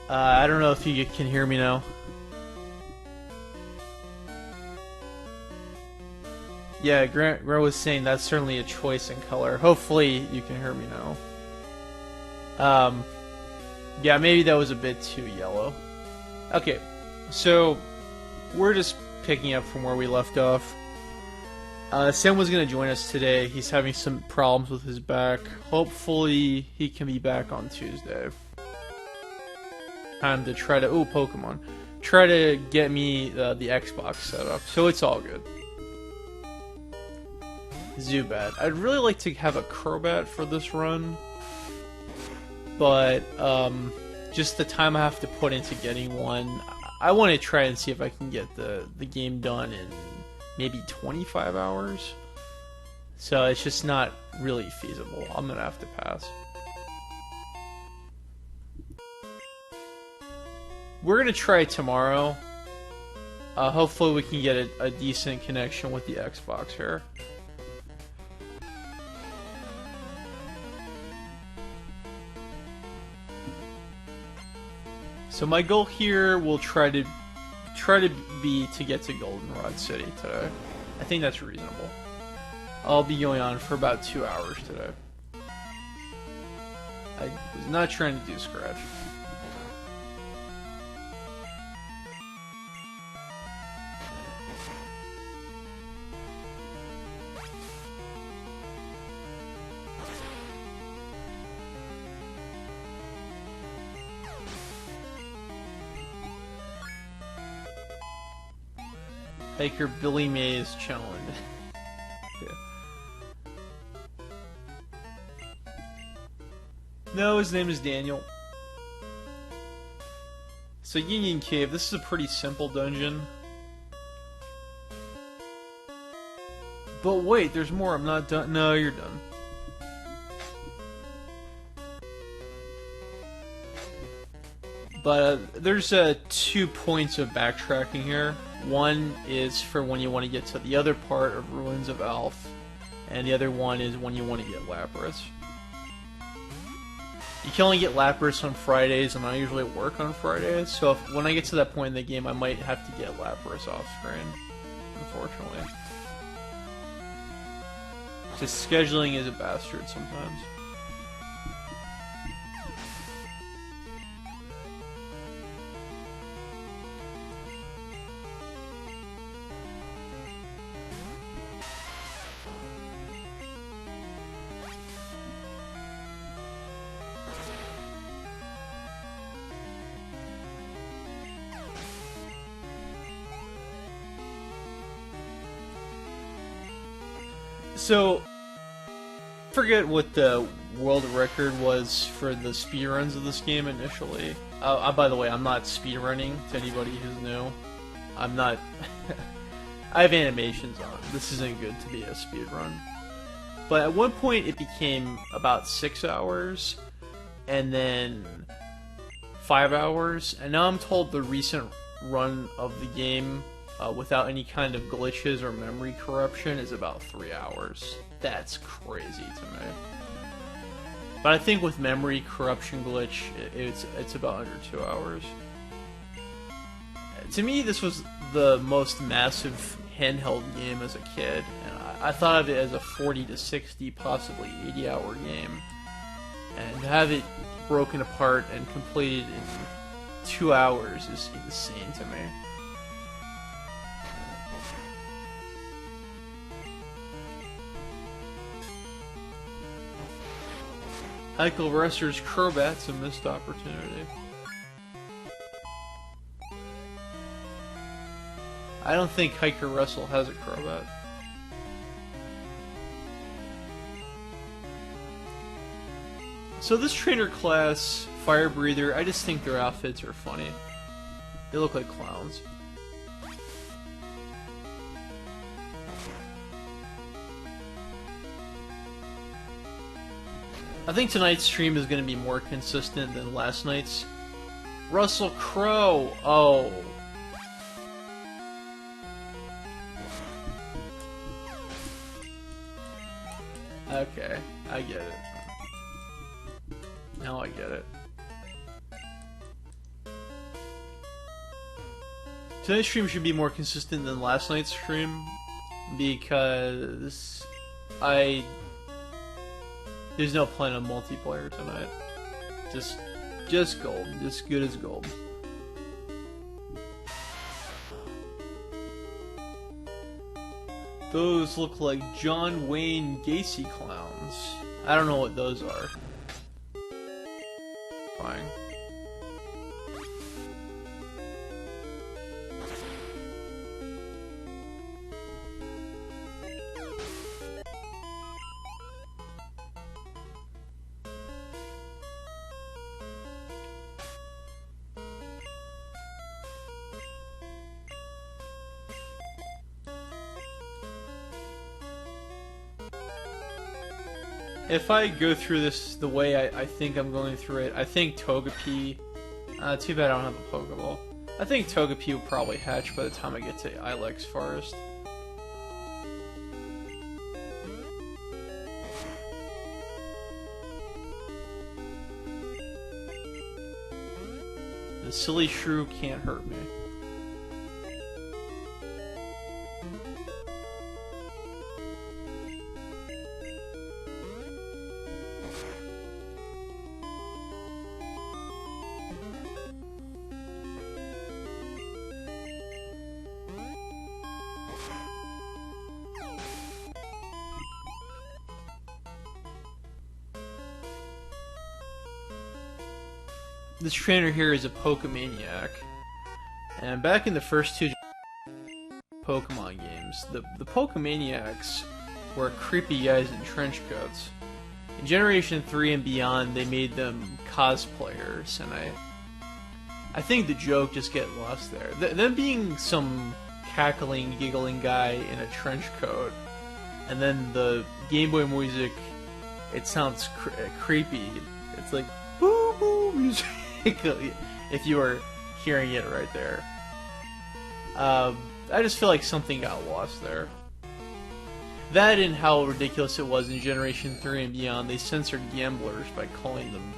I don't know if you can hear me now. Yeah, Grant was saying that's certainly a choice in color. Hopefully you can hear me now. Yeah, maybe that was a bit too yellow. Okay, so we're just picking up from where we left off. Sam was going to join us today. He's having some problems with his back. Hopefully he can be back on Tuesday. Time to try to... Ooh, Pokemon. Try to get me the Xbox set up, so it's all good. Zubat. I'd really like to have a Crobat for this run, but just the time I have to put into getting one, I want to try and see if I can get the game done in maybe 25 hours. So it's just not really feasible. I'm gonna have to pass. We're gonna try tomorrow. Hopefully we can get a decent connection with the Xbox here. So my goal here will try to be to get to Goldenrod City today. I think that's reasonable. I'll be going on for about 2 hours today. I was not trying to do scratch. Hiker Billy Mays challenge. Yeah. No, his name is Daniel. So Union Cave, this is a pretty simple dungeon. But wait, there's more, I'm not done. No, you're done. But there's 2 points of backtracking here. One is for when you want to get to the other part of Ruins of Alph, and the other one is when you want to get Lapras. You can only get Lapras on Fridays, and I usually work on Fridays, so when I get to that point in the game, I might have to get Lapras off screen, unfortunately. Just scheduling is a bastard sometimes. So, I forget what the world record was for the speedruns of this game initially. By the way, I'm not speedrunning, to anybody who's new. I'm not... I have animations on. This isn't good to be a speedrun. But at one point it became about 6 hours, and then 5 hours, and now I'm told the recent run of the game without any kind of glitches or memory corruption is about 3 hours. That's crazy to me. But I think with memory corruption glitch, it's about under 2 hours. To me, this was the most massive handheld game as a kid, and I thought of it as a 40 to 60, possibly 80-hour game. And to have it broken apart and completed in 2 hours is insane to me. Michael Resser's Crobat's a missed opportunity. I don't think Hiker Russell has a Crobat. So this trainer class, Fire Breather, I just think their outfits are funny. They look like clowns. I think tonight's stream is going to be more consistent than last night's. Russell Crowe! Oh. Okay, I get it. Now I get it. tonight's stream should be more consistent than last night's stream because there's no plan on multiplayer tonight. Just gold, just good as gold. Those look like John Wayne Gacy clowns. I don't know what those are. Fine. If I go through this the way I think I'm going through it, I think Togepi... too bad I don't have a Pokeball. I think Togepi will probably hatch by the time I get to Ilex Forest. The silly shrew can't hurt me. This trainer here is a Pokemaniac, and back in the first two Pokemon games, the Pokemaniacs were creepy guys in trench coats. In Generation 3 and beyond, they made them cosplayers, and I think the joke just get lost there. Them being some cackling, giggling guy in a trench coat, and then the Game Boy music, it sounds creepy. It's like boo boo music. If you were hearing it right there. I just feel like something got lost there. That and how ridiculous it was in Generation 3 and beyond. They censored gamblers by calling them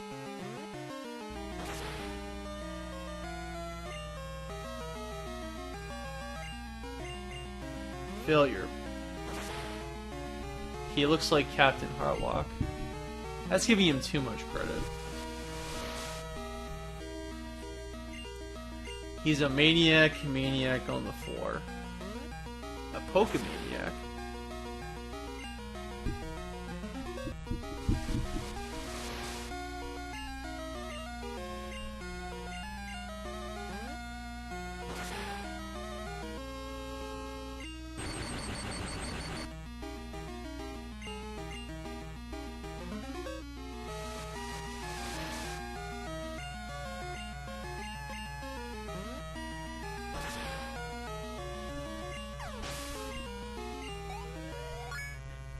failure. He looks like Captain Harlock. That's giving him too much credit. He's a maniac on the floor. A Pokemaniac.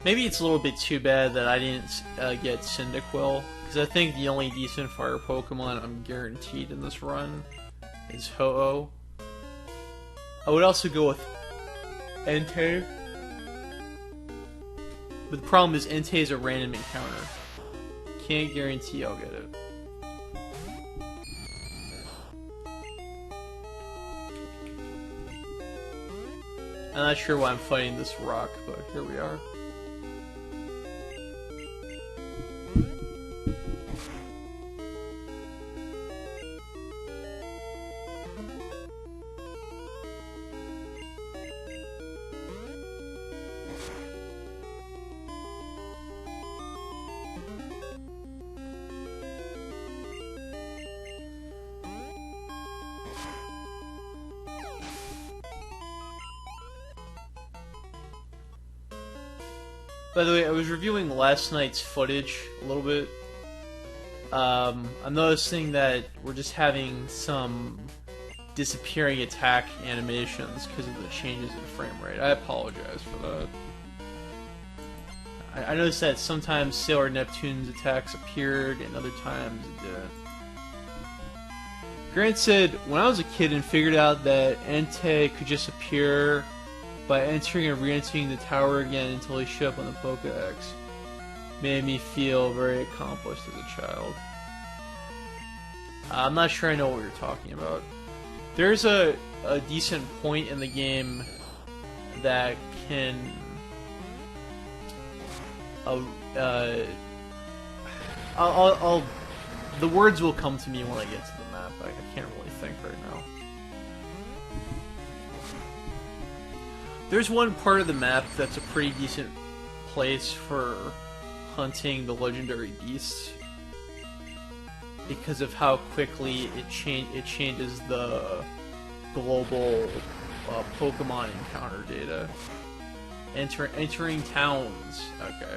Maybe it's a little bit too bad that I didn't get Cyndaquil, because I think the only decent fire Pokemon I'm guaranteed in this run is Ho-Oh. I would also go with Entei, but the problem is Entei is a random encounter. Can't guarantee I'll get it. I'm not sure why I'm fighting this rock, but here we are. By the way, I was reviewing last night's footage a little bit. I'm noticing that we're just having some disappearing attack animations because of the changes in frame rate. I apologize for that. I noticed that sometimes Sailor Neptune's attacks appeared and other times it didn't. Grant said, when I was a kid and figured out that Entei could just appear by entering and re-entering the tower again until he showed up on the Pokédex, made me feel very accomplished as a child. I'm not sure I know what you're talking about. There's a a decent point in the game that can the words will come to me when I get to the map. I can't really think right now. There's one part of the map that's a pretty decent place for hunting the legendary beasts because of how quickly it changes the global Pokemon encounter data. Entering towns. Okay.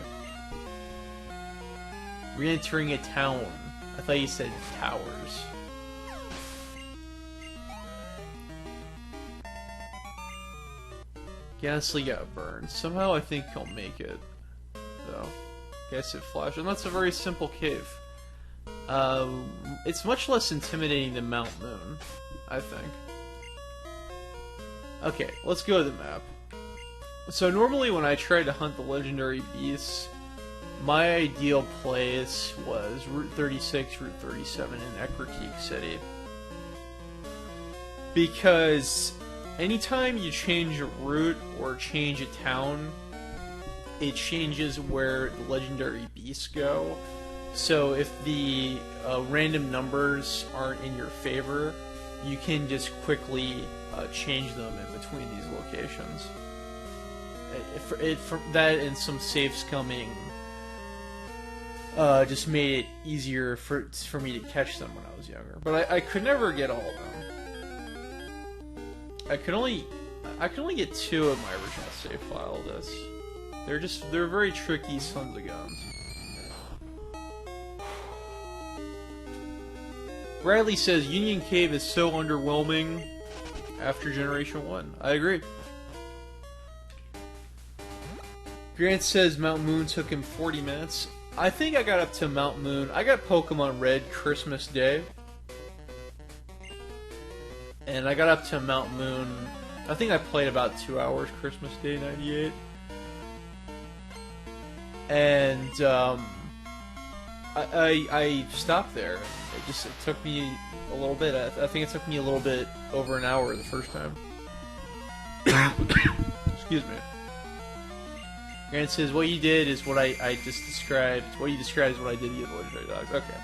Re-entering a town. I thought you said towers. Ghastly got burned. Somehow I think he'll make it, though. Acid flash, and that's a very simple cave. It's much less intimidating than Mount Moon, I think. Okay, let's go to the map. So normally when I try to hunt the legendary beasts, my ideal place was Route 36, Route 37 in Eckerkeek City. Because anytime you change a route or change a town, it changes where the legendary beasts go. So if the random numbers aren't in your favor, you can just quickly change them in between these locations. That and some safe scumming just made it easier for me to catch them when I was younger. But I could never get all of them. I could only get 2 of my original save file discs. They're very tricky sons of guns. Bradley says Union Cave is so underwhelming after Generation 1. I agree. Grant says Mount Moon took him 40 minutes. I think I got up to Mount Moon. I got Pokemon Red Christmas Day. And I got up to Mount Moon. I think I played about 2 hours Christmas Day 98. And I stopped there. It took me a little bit. I think it took me a little bit over an hour the first time. Excuse me. Grant says, what you did is what I just described. What you described is what I did to the legendary dogs. Okay.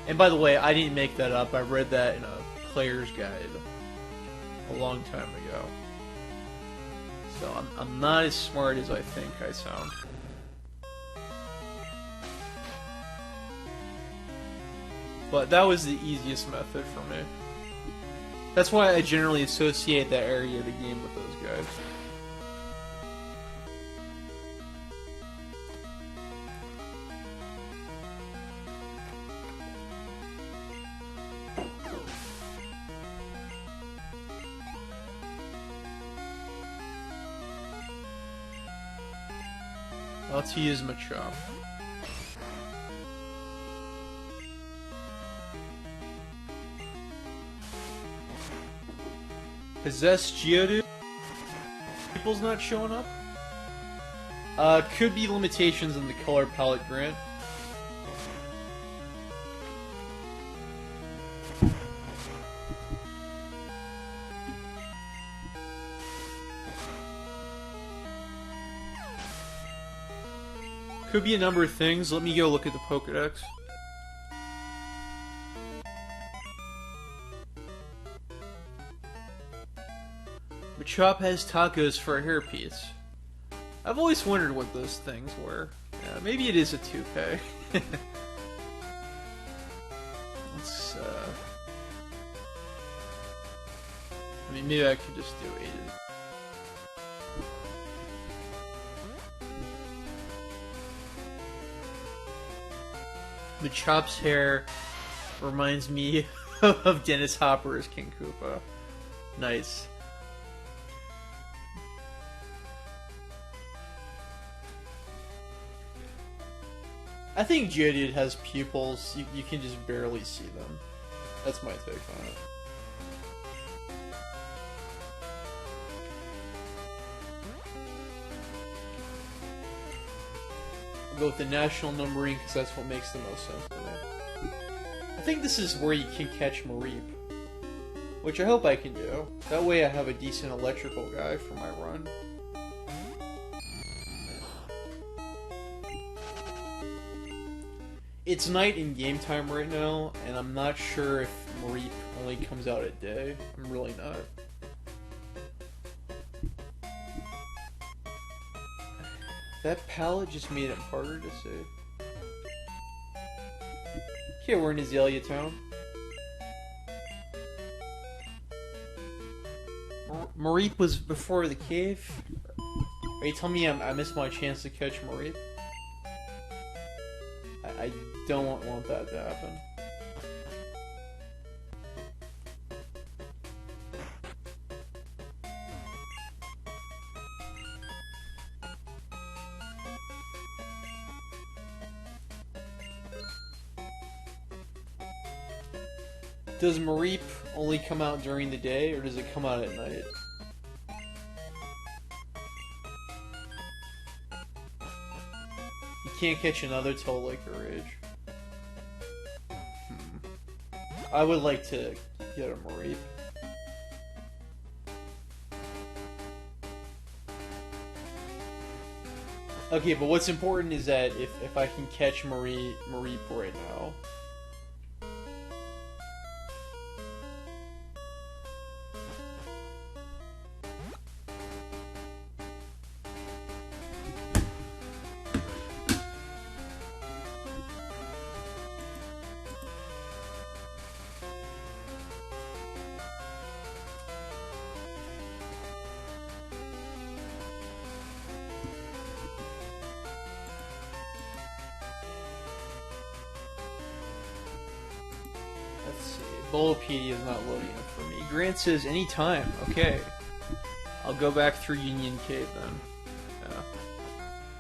And by the way, I didn't make that up. I read that in a player's guide a long time ago. So I'm not as smart as I think I sound. But that was the easiest method for me. That's why I generally associate that area of the game with those guys. Let's use Machop. Possessed Geodude? People's not showing up? Could be limitations in the color palette, Grant. Could be a number of things. Let me go look at the Pokédex. Machop has tacos for a hairpiece. I've always wondered what those things were. Yeah, maybe it is a toupee. Let's, I mean, maybe I could just do 8 of it. Machop's hair reminds me of Dennis Hopper as King Koopa. Nice. I think Geodude has pupils. You can just barely see them. That's my take on it. I'll go with the national numbering because that's what makes the most sense to me. I think this is where you can catch Mareep. Which I hope I can do. That way I have a decent electrical guy for my run. It's night in game time right now, and I'm not sure if Mareep only comes out at day. I'm really not. That palette just made it harder to see. Okay, we're in Azalea Town. Mareep was before the cave? Are you telling me I missed my chance to catch Mareep? I don't want that to happen. Does Mareep only come out during the day, or does it come out at night? You can't catch another till like a ridge. I would like to get a Mareep. Okay, but what's important is that if I can catch Mareep right now. Let's see. Bulbapedia is not loading up for me. Grant says anytime. Okay. I'll go back through Union Cave then. Yeah.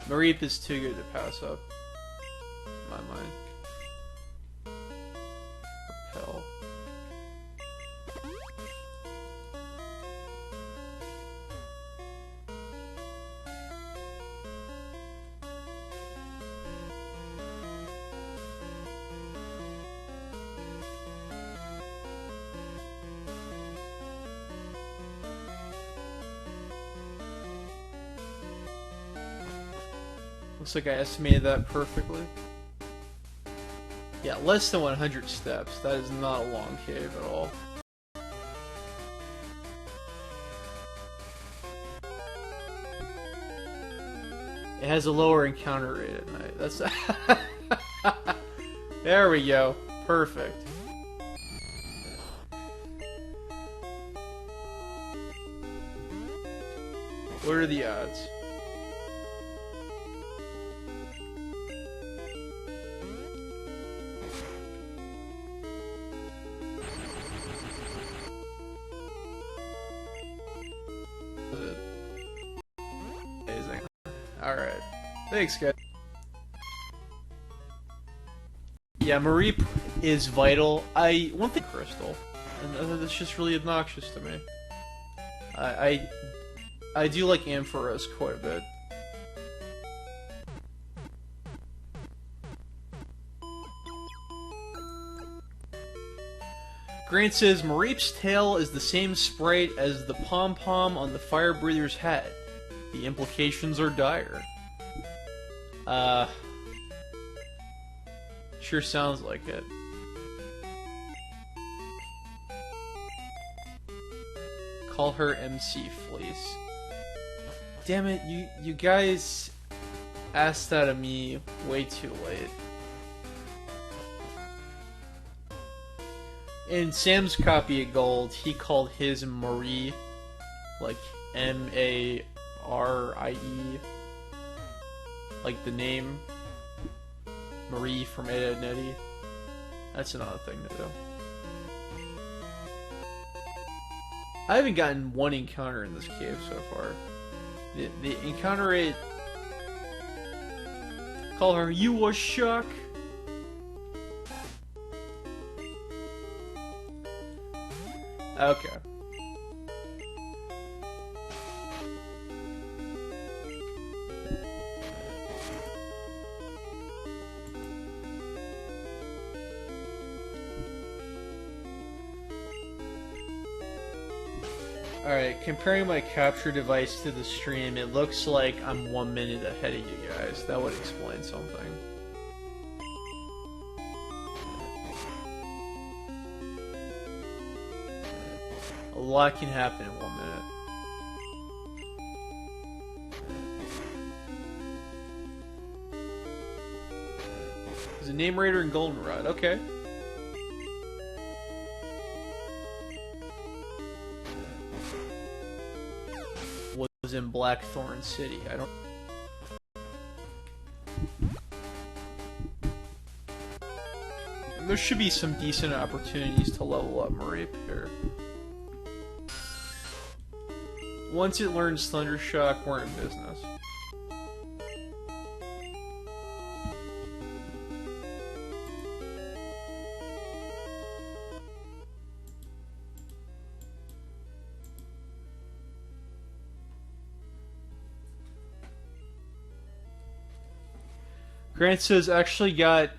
Mareep is too good to pass up. In my mind. Repel. Looks like I estimated that perfectly. Yeah, less than 100 steps. That is not a long cave at all. It has a lower encounter rate at night. That's there we go. Perfect. What are the odds? Amazing. Alright. Thanks, guys. Yeah, Mareep is vital. One thing, Crystal, and that's just really obnoxious to me. I do like Ampharos quite a bit. Grant says, Mareep's tail is the same sprite as the pom-pom on the fire breather's hat. The implications are dire. Sure sounds like it. Call her MC Fleece. Damn it, you guys asked that of me way too late. In Sam's copy of Gold, he called his Marie, like M-A-R-I-E, like the name Marie from Ed, Edd n Eddy. That's another thing to do. I haven't gotten one encounter in this cave so far. The encounter rate... Call her, you was shock. Okay. Alright, comparing my capture device to the stream, it looks like I'm 1 minute ahead of you guys. That would explain something. A lot can happen in 1 minute. There's a Name Raider and Goldenrod, okay. Was in Blackthorn City. I don't. There should be some decent opportunities to level up Marip here. Once it learns Thundershock, we're in business. Grant says actually got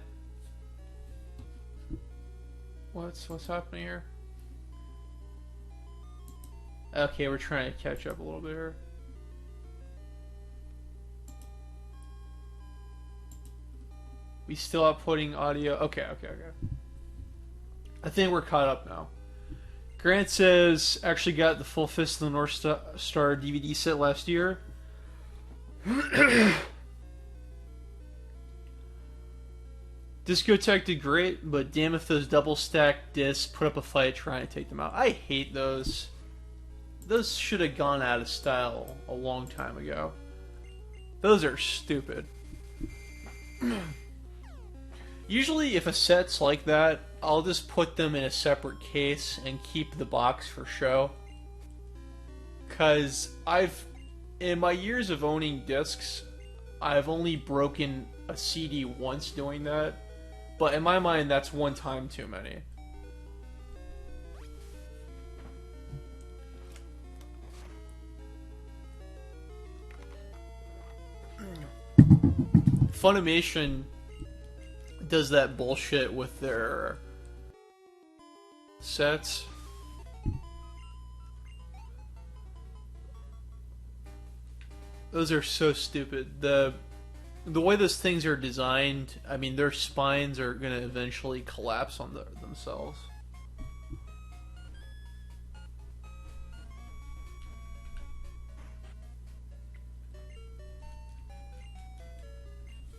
what's happening here? Okay, we're trying to catch up a little bit here. We still outputting audio. Okay. I think we're caught up now. Grant says actually got the full Fist of the North Star DVD set last year. Discotech did great, but damn if those double stacked discs put up a fight trying to take them out. I hate those. Those should have gone out of style a long time ago. Those are stupid. Usually if a set's like that, I'll just put them in a separate case and keep the box for show. Cause in my years of owning discs, I've only broken a CD once doing that. But in my mind, that's one time too many. Funimation does that bullshit with their sets. Those are so stupid. The way those things are designed, I mean, their spines are going to eventually collapse on themselves.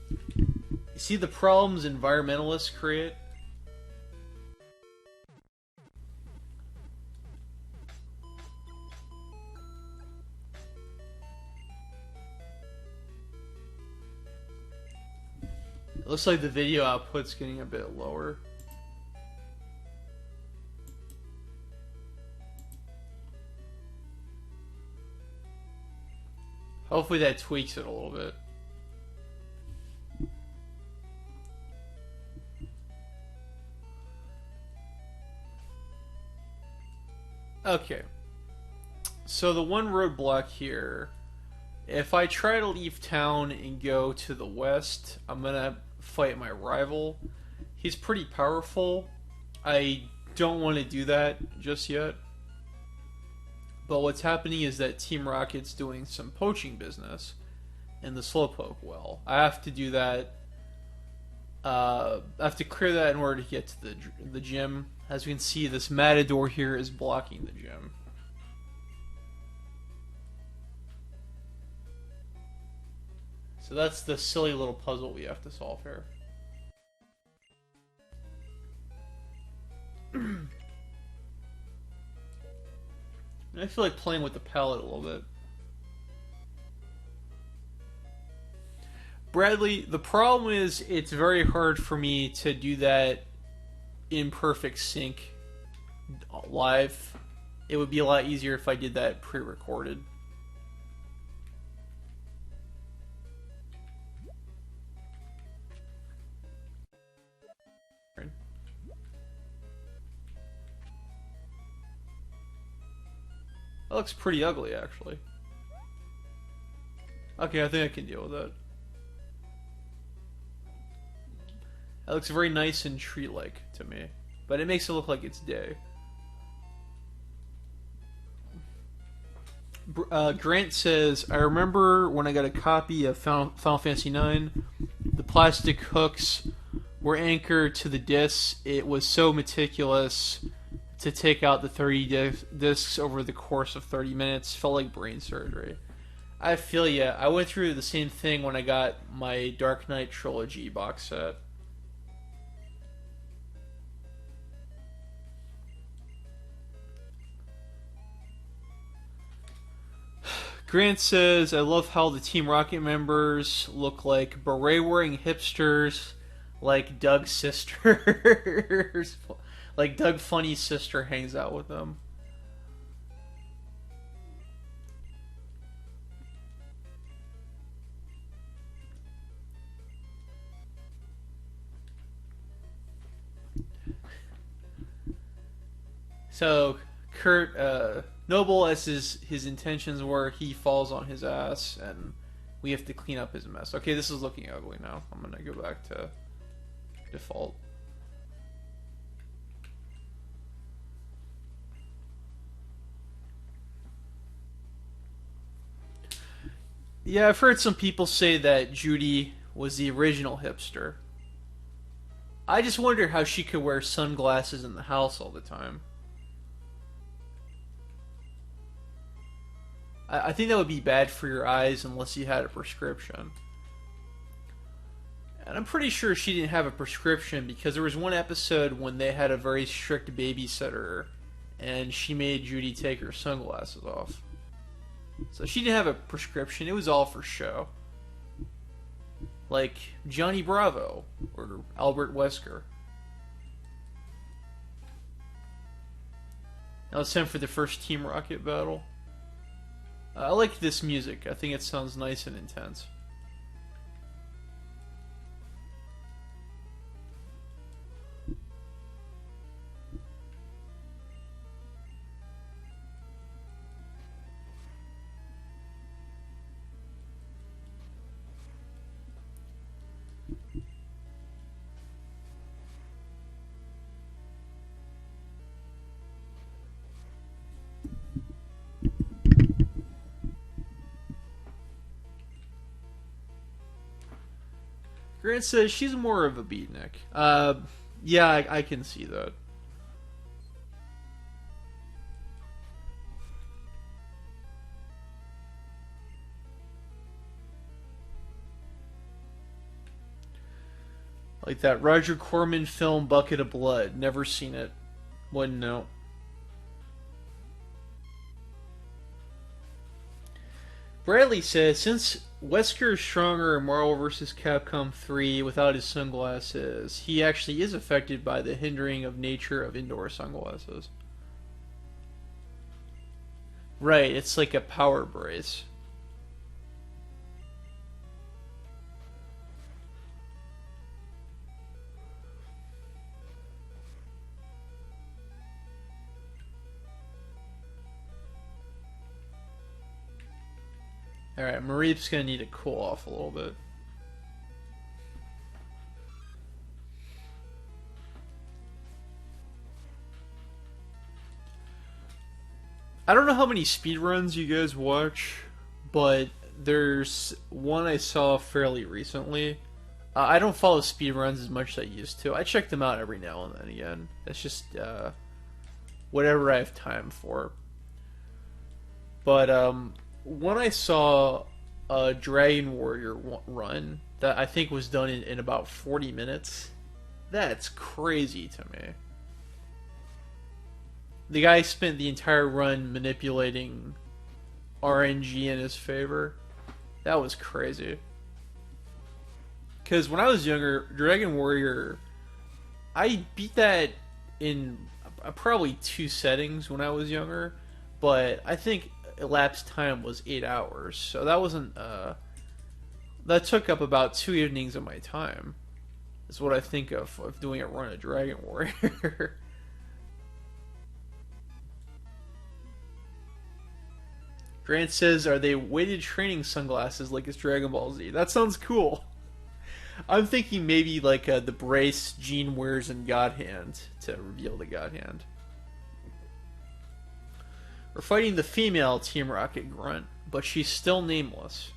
You see the problems environmentalists create? It looks like the video output's getting a bit lower. Hopefully that tweaks it a little bit. Okay. So the one roadblock here, if I try to leave town and go to the west, I'm gonna fight my rival. He's pretty powerful. I don't want to do that just yet. But what's happening is that Team Rocket's doing some poaching business in the Slowpoke well. I have to do that. I have to clear that in order to get to the gym. As we can see, this Matador here is blocking the gym. So that's the silly little puzzle we have to solve here. I feel like playing with the palette a little bit. Bradley, the problem is it's very hard for me to do that in perfect sync live. It would be a lot easier if I did that pre-recorded. That looks pretty ugly, actually. Okay, I think I can deal with that. That looks very nice and tree-like to me. But it makes it look like it's day. Grant says, I remember when I got a copy of Final Fantasy IX, the plastic hooks were anchored to the discs. It was so meticulous to take out the 30 discs over the course of 30 minutes. Felt like brain surgery. I feel ya. I went through the same thing when I got my Dark Knight Trilogy box set. Grant says, I love how the Team Rocket members look like beret-wearing hipsters like Doug's sisters. Like Doug Funny's sister hangs out with them. So, Kurt, noble as his intentions were, he falls on his ass, and we have to clean up his mess. Okay, this is looking ugly now. I'm gonna go back to default. Yeah, I've heard some people say that Judy was the original hipster. I just wonder how she could wear sunglasses in the house all the time. I think that would be bad for your eyes unless you had a prescription. And I'm pretty sure she didn't have a prescription because there was one episode when they had a very strict babysitter and she made Judy take her sunglasses off. So she didn't have a prescription, it was all for show. Like Johnny Bravo or Albert Wesker. Now it's time for the first Team Rocket battle. I like this music. I think it sounds nice and intense. Grant says she's more of a beatnik. Yeah, I can see that. Like that Roger Corman film Bucket of Blood. Never seen it. Wouldn't know. Bradley says, since Wesker is stronger in Marvel vs. Capcom 3 without his sunglasses, he actually is affected by the hindering of nature of indoor sunglasses. Right, it's like a power brace. Alright, Mareep's gonna need to cool off a little bit. I don't know how many speedruns you guys watch, but there's one I saw fairly recently. I don't follow speedruns as much as I used to. I check them out every now and then again. It's just whatever I have time for. But when I saw a Dragon Warrior run that I think was done in about 40 minutes, that's crazy to me. The guy spent the entire run manipulating RNG in his favor. That was crazy. Because when I was younger, Dragon Warrior, I beat that in probably 2 settings when I was younger, but I think elapsed time was 8 hours, so that wasn't that took up about 2 evenings of my time. That's what I think of doing a run of Dragon Warrior. Grant says, are they weighted training sunglasses like it's Dragon Ball Z? That sounds cool. I'm thinking maybe like the brace Gene wears in God Hand to reveal the God Hand. We're fighting the female Team Rocket Grunt, but she's still nameless.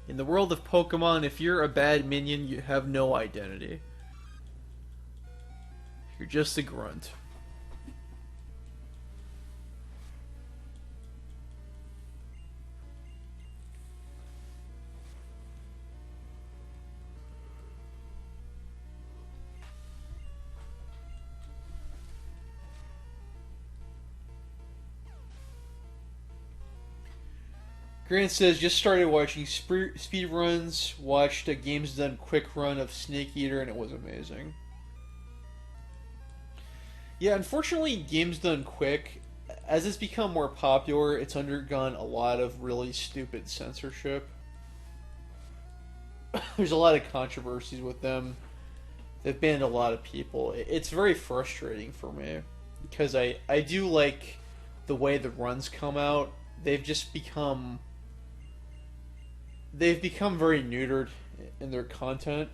In the world of Pokemon, if you're a bad minion, you have no identity. You're just a grunt. Grant says, just started watching speed runs, watched a Games Done quick run of Snake Eater, and it was amazing. Yeah, unfortunately, Games Done quick, as it's become more popular, it's undergone a lot of really stupid censorship. There's a lot of controversies with them. They've banned a lot of people. It's very frustrating for me, because I do like the way the runs come out. They've become very neutered in their content.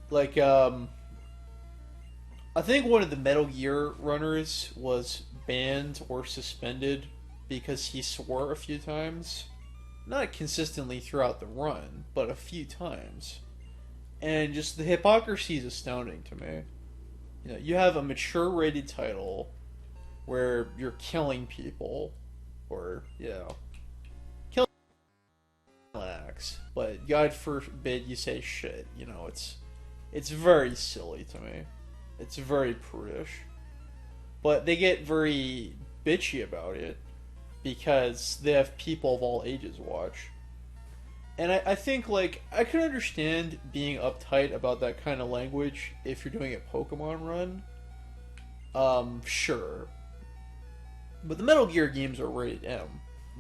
Like, I think one of the Metal Gear runners was banned or suspended because he swore a few times. Not consistently throughout the run, but a few times. And just the hypocrisy is astounding to me. You know, you have a mature rated title where you're killing people, or, you know, killing acts, but God forbid you say shit. You know, it's very silly to me. It's very prudish. But they get very bitchy about it because they have people of all ages watch. And I think, like, I can understand being uptight about that kind of language if you're doing a Pokemon run. Sure. But the Metal Gear games are rated M.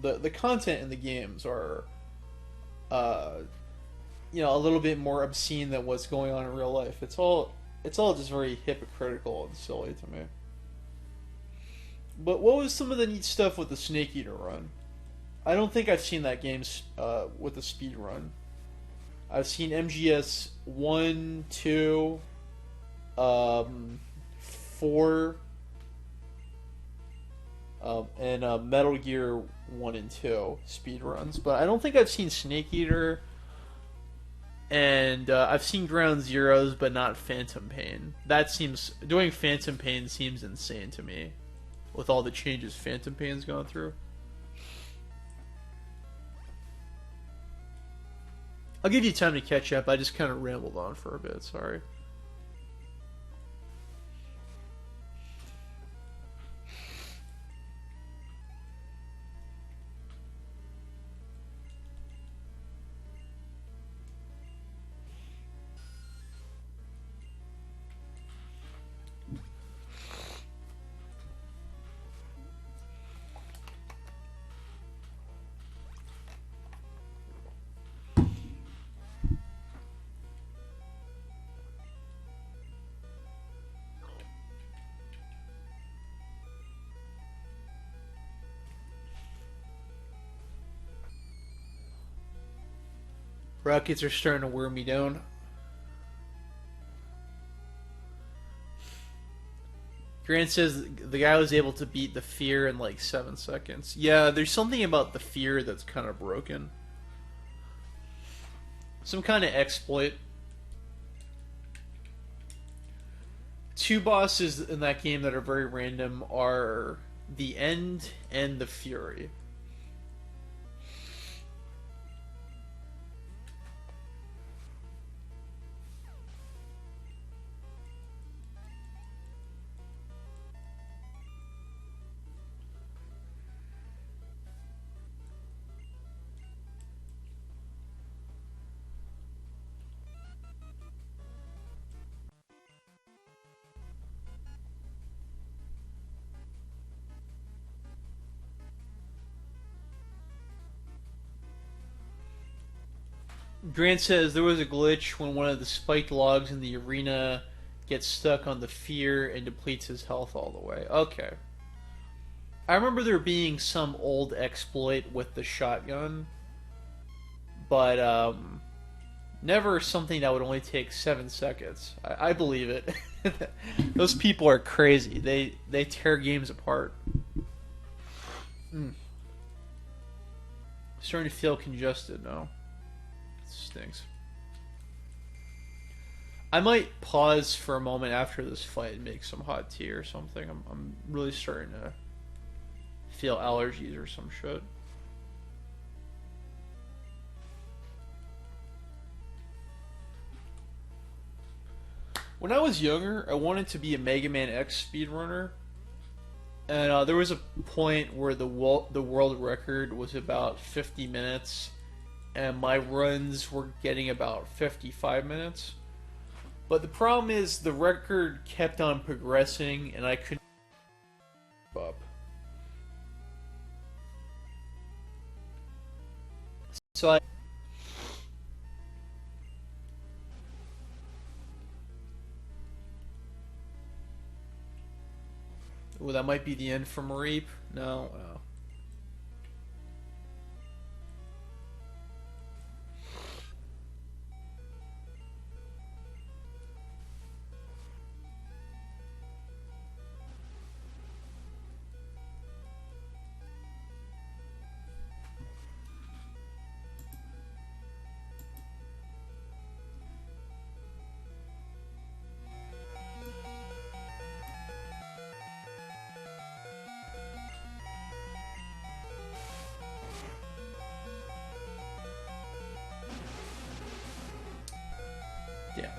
The content in the games are, you know, a little bit more obscene than what's going on in real life. It's all just very hypocritical and silly to me. But what was some of the neat stuff with the Snake Eater run? I don't think I've seen that game with a speed run. I've seen MGS 1, 2, 4, and Metal Gear 1 and 2 speed runs, but I don't think I've seen Snake Eater, and I've seen Ground Zeroes, but not Phantom Pain. Doing Phantom Pain seems insane to me, with all the changes Phantom Pain's gone through. I'll give you time to catch up. I just kind of rambled on for a bit, sorry. Rockets are starting to wear me down. Grant says the guy was able to beat the fear in like 7 seconds. Yeah, there's something about the fear that's kind of broken. Some kind of exploit. 2 bosses in that game that are very random are the End and the Fury. Grant says there was a glitch when one of the spiked logs in the arena gets stuck on the fear and depletes his health all the way. Okay. I remember there being some old exploit with the shotgun, but Never something that would only take 7 seconds. I believe it. Those people are crazy. They tear games apart. Mm. Starting to feel congested now. It stinks. I might pause for a moment after this fight and make some hot tea or something. I'm really starting to feel allergies or some shit. When I was younger, I wanted to be a Mega Man X speedrunner, and there was a point where the world record was about 50 minutes, and my runs were getting about 55 minutes. But the problem is the record kept on progressing, and I couldn't keep up. So I. Well, that might be the end for Mareep. No. Oh. Damn.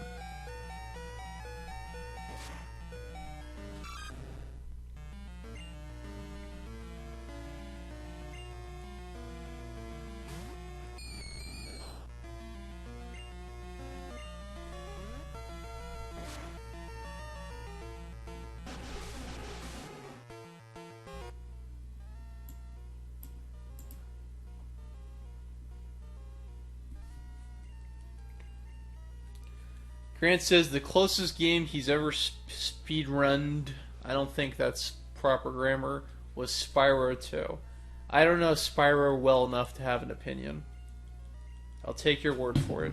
Grant says the closest game he's ever speedrunned, I don't think that's proper grammar, was Spyro 2. I don't know Spyro well enough to have an opinion. I'll take your word for it.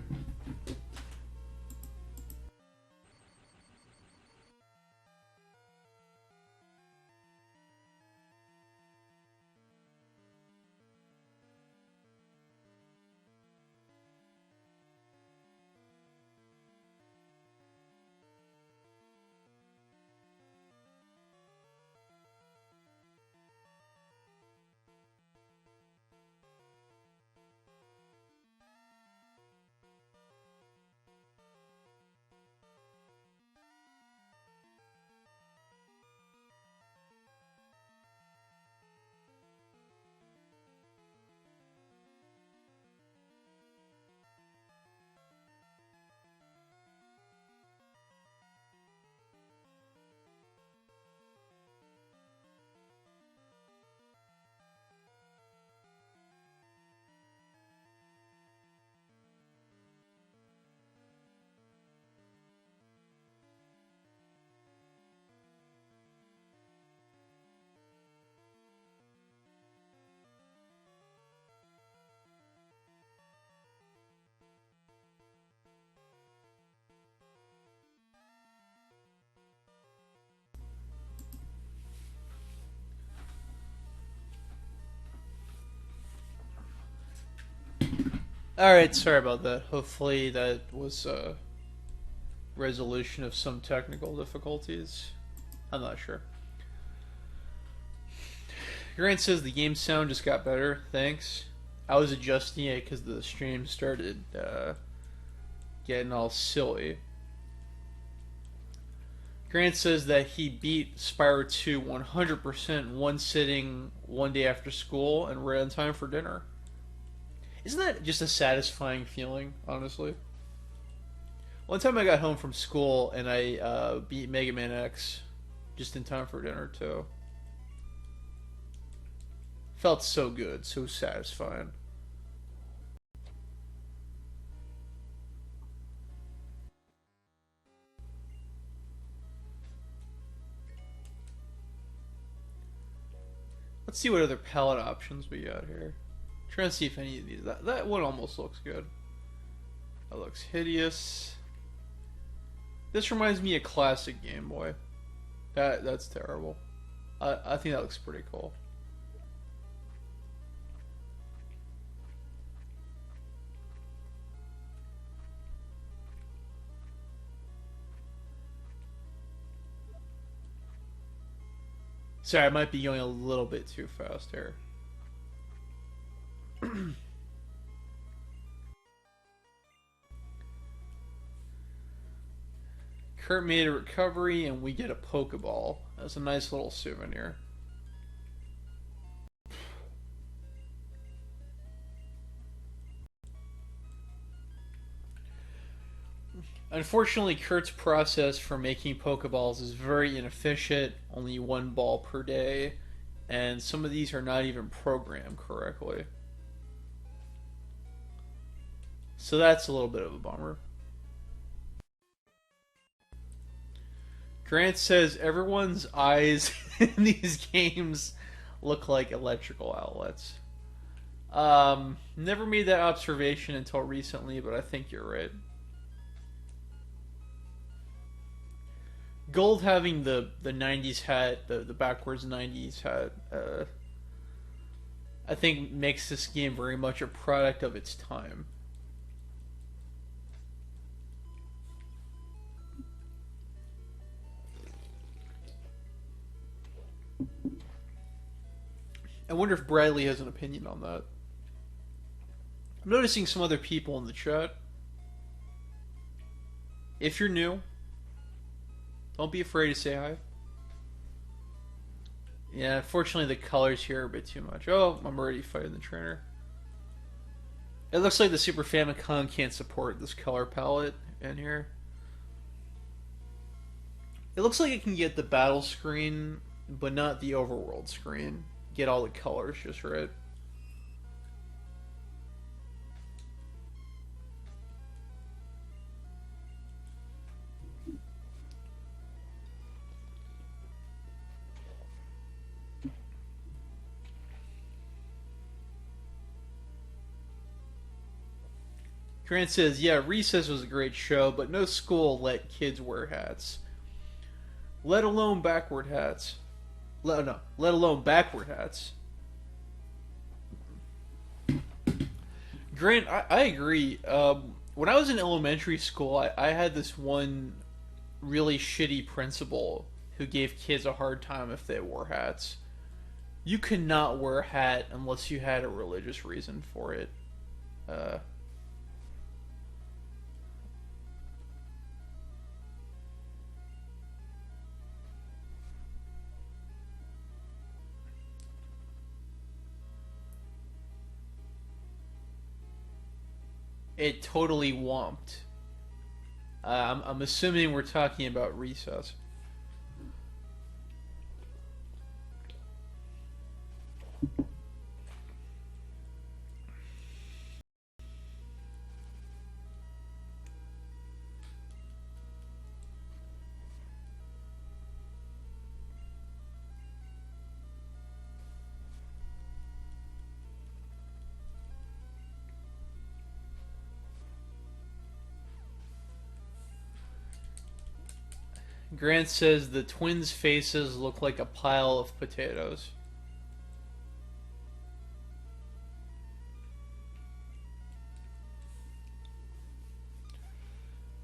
Alright, sorry about that. Hopefully that was a resolution of some technical difficulties. I'm not sure. Grant says the game sound just got better. Thanks. I was adjusting it because the stream started getting all silly. Grant says that he beat Spyro 2 100% one sitting one day after school and ran on time for dinner. Isn't that just a satisfying feeling, honestly? One time I got home from school and I beat Mega Man X just in time for dinner, too. Felt so good, so satisfying. Let's see what other palette options we got here. Trying to see if any of these. That one almost looks good. That looks hideous. This reminds me of classic Game Boy. That's terrible. I think that looks pretty cool. Sorry, I might be going a little bit too fast here. Kurt made a recovery, and we get a Pokeball. That's a nice little souvenir. Unfortunately, Kurt's process for making Pokeballs is very inefficient, only one ball per day, and some of these are not even programmed correctly. So that's a little bit of a bummer. Grant says everyone's eyes in these games look like electrical outlets. Never made that observation until recently, but I think you're right. Gold having the 90s hat, the backwards 90s hat, I think makes this game very much a product of its time. I wonder if Bradley has an opinion on that. I'm noticing some other people in the chat. If you're new, don't be afraid to say hi. Yeah, unfortunately the colors here are a bit too much. Oh, I'm already fighting the trainer. It looks like the Super Famicom can't support this color palette in here. It looks like it can get the battle screen, but not the overworld screen. Get all the colors just right. Grant says, yeah, Recess was a great show, but no school let kids wear hats. Let alone backward hats. Let alone backward hats. Grant, I agree. When I was in elementary school, I had this one really shitty principal who gave kids a hard time if they wore hats. You could not wear a hat unless you had a religious reason for it. Uh, it totally whomped. I'm assuming we're talking about Recess. Grant says the twins' faces look like a pile of potatoes.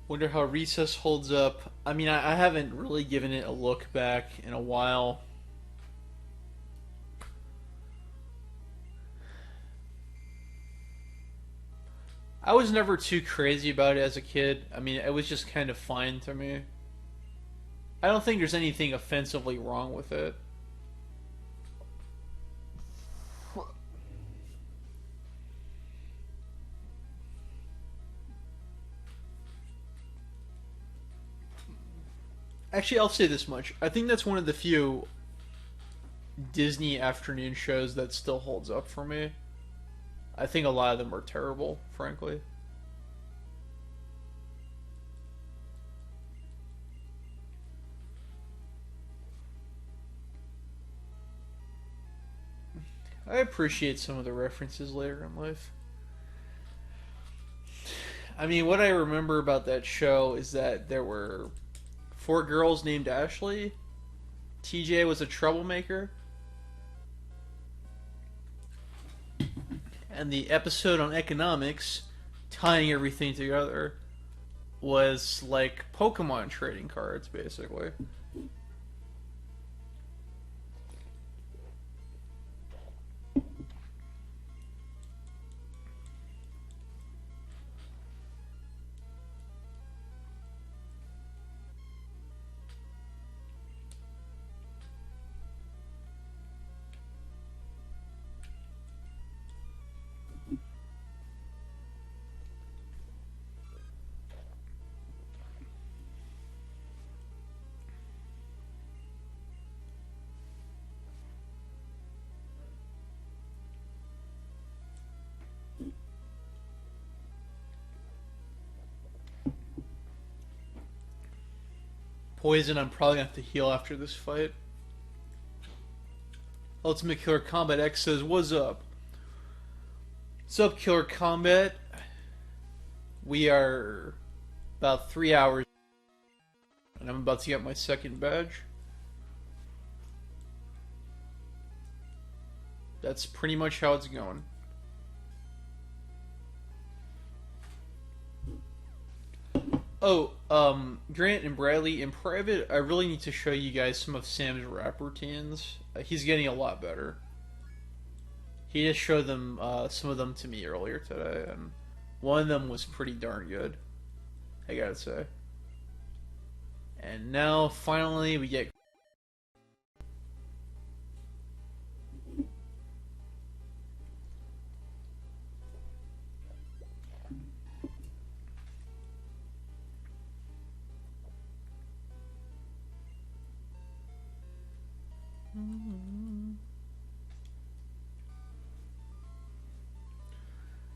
Wonder how Recess holds up. I mean, I haven't really given it a look back in a while. I was never too crazy about it as a kid. I mean, it was just kind of fine to me. I don't think there's anything offensively wrong with it. Actually, I'll say this much. I think that's one of the few Disney afternoon shows that still holds up for me. I think a lot of them are terrible, frankly. I appreciate some of the references later in life. I mean, what I remember about that show is that there were four girls named Ashley. TJ was a troublemaker, and the episode on economics, tying everything together, was like Pokemon trading cards, basically. Poison, I'm probably gonna have to heal after this fight. Ultimate Killer Combat X says, "What's up? What's up, Killer Combat? We are about 3 hours, and I'm about to get my second badge. That's pretty much how it's going." Oh, Grant and Bradley, in private, I really need to show you guys some of Sam's rap routines. He's getting a lot better. He just showed them some of them to me earlier today, and one of them was pretty darn good, I gotta say. And now, finally, we get.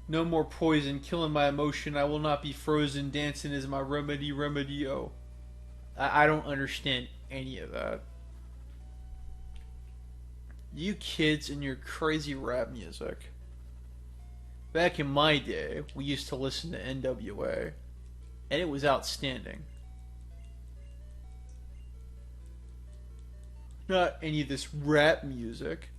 No more poison, killing my emotion. I will not be frozen. Dancing is my remedy, remedio. I don't understand any of that. You kids and your crazy rap music. Back in my day, we used to listen to NWA, and it was outstanding. Not any of this rap music.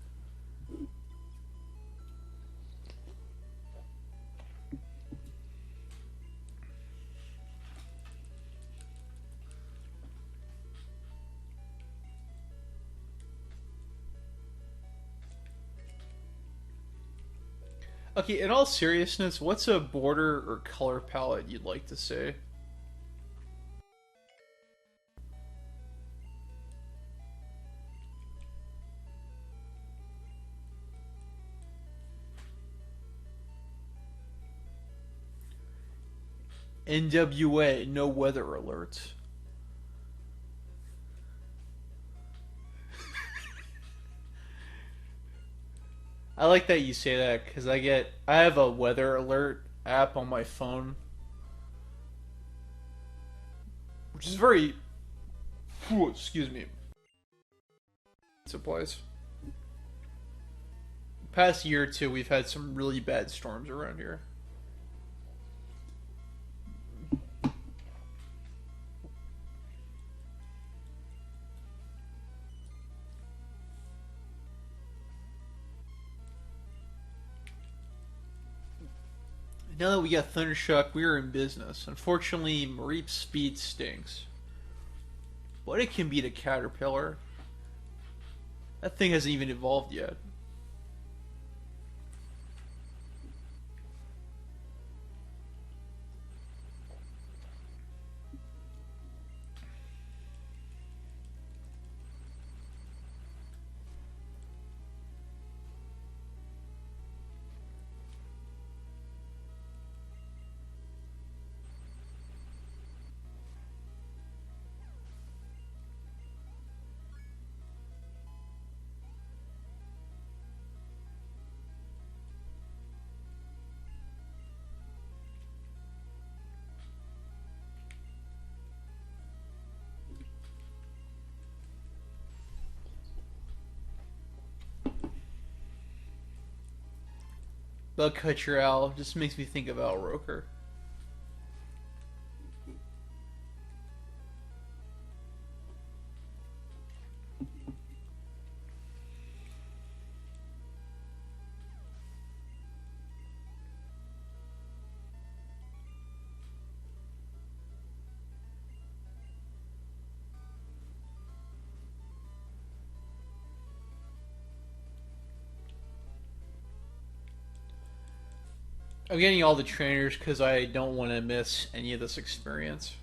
Okay, in all seriousness, what's a border or color palette you'd like to see? NWA, no weather alerts. I like that you say that because I have a weather alert app on my phone, which is very, excuse me, supplies. Past year or two, we've had some really bad storms around here. Now that we got Thundershock, we are in business. Unfortunately, Mareep's speed stinks. But it can beat a Caterpillar. That thing hasn't even evolved yet. Bug Catcher Owl just makes me think of Al Roker. I'm getting all the trainers because I don't want to miss any of this experience.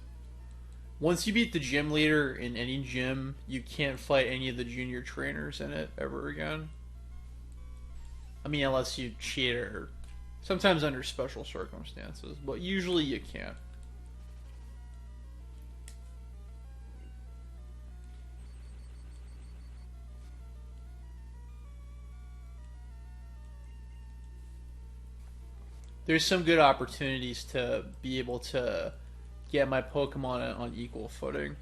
Once you beat the gym leader in any gym, you can't fight any of the junior trainers in it ever again. I mean, unless you cheat or sometimes under special circumstances, but usually you can't. There's some good opportunities to be able to get my Pokemon on equal footing.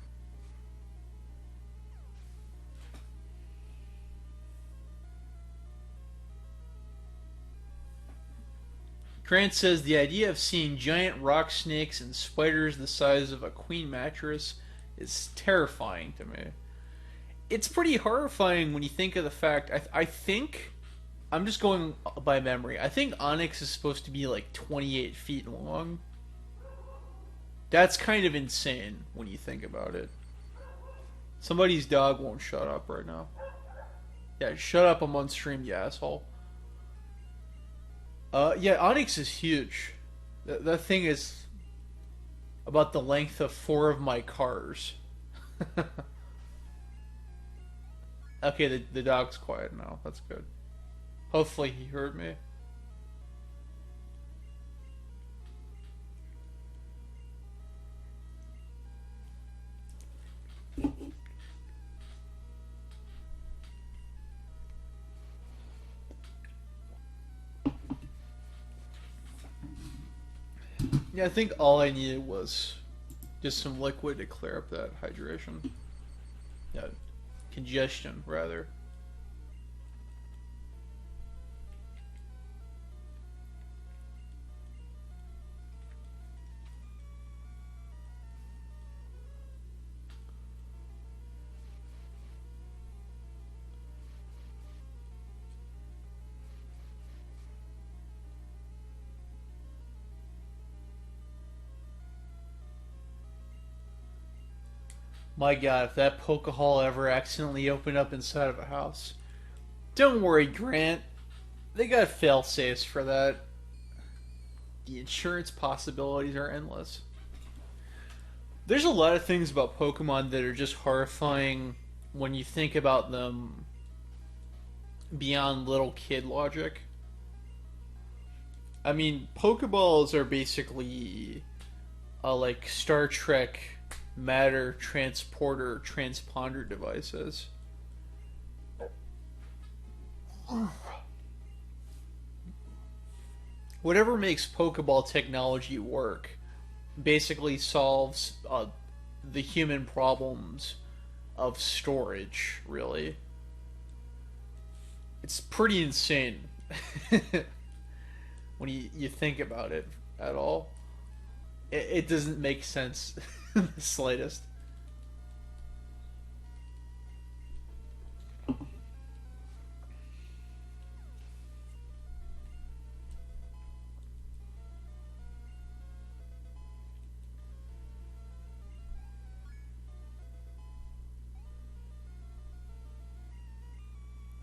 Grant says the idea of seeing giant rock snakes and spiders the size of a queen mattress is terrifying to me. It's pretty horrifying when you think of the fact. I think I'm just going by memory. I think Onyx is supposed to be like 28 feet long. That's kind of insane when you think about it. Somebody's dog won't shut up right now. Yeah, shut up. I'm on stream, you asshole. Yeah, Onyx is huge. That thing is about the length of four of my cars. Okay, the dog's quiet now. That's good. Hopefully he heard me. Yeah, I think all I needed was just some liquid to clear up that hydration. Yeah, congestion, rather. My god, if that Pokehall ever accidentally opened up inside of a house. Don't worry, Grant. They got fail safes for that. The insurance possibilities are endless. There's a lot of things about Pokemon that are just horrifying when you think about them beyond little kid logic. I mean, Pokeballs are basically like Star Trek matter transporter transponder devices. Whatever makes Pokeball technology work basically solves the human problems of storage, really. It's pretty insane when you think about it at all. It doesn't make sense in the slightest.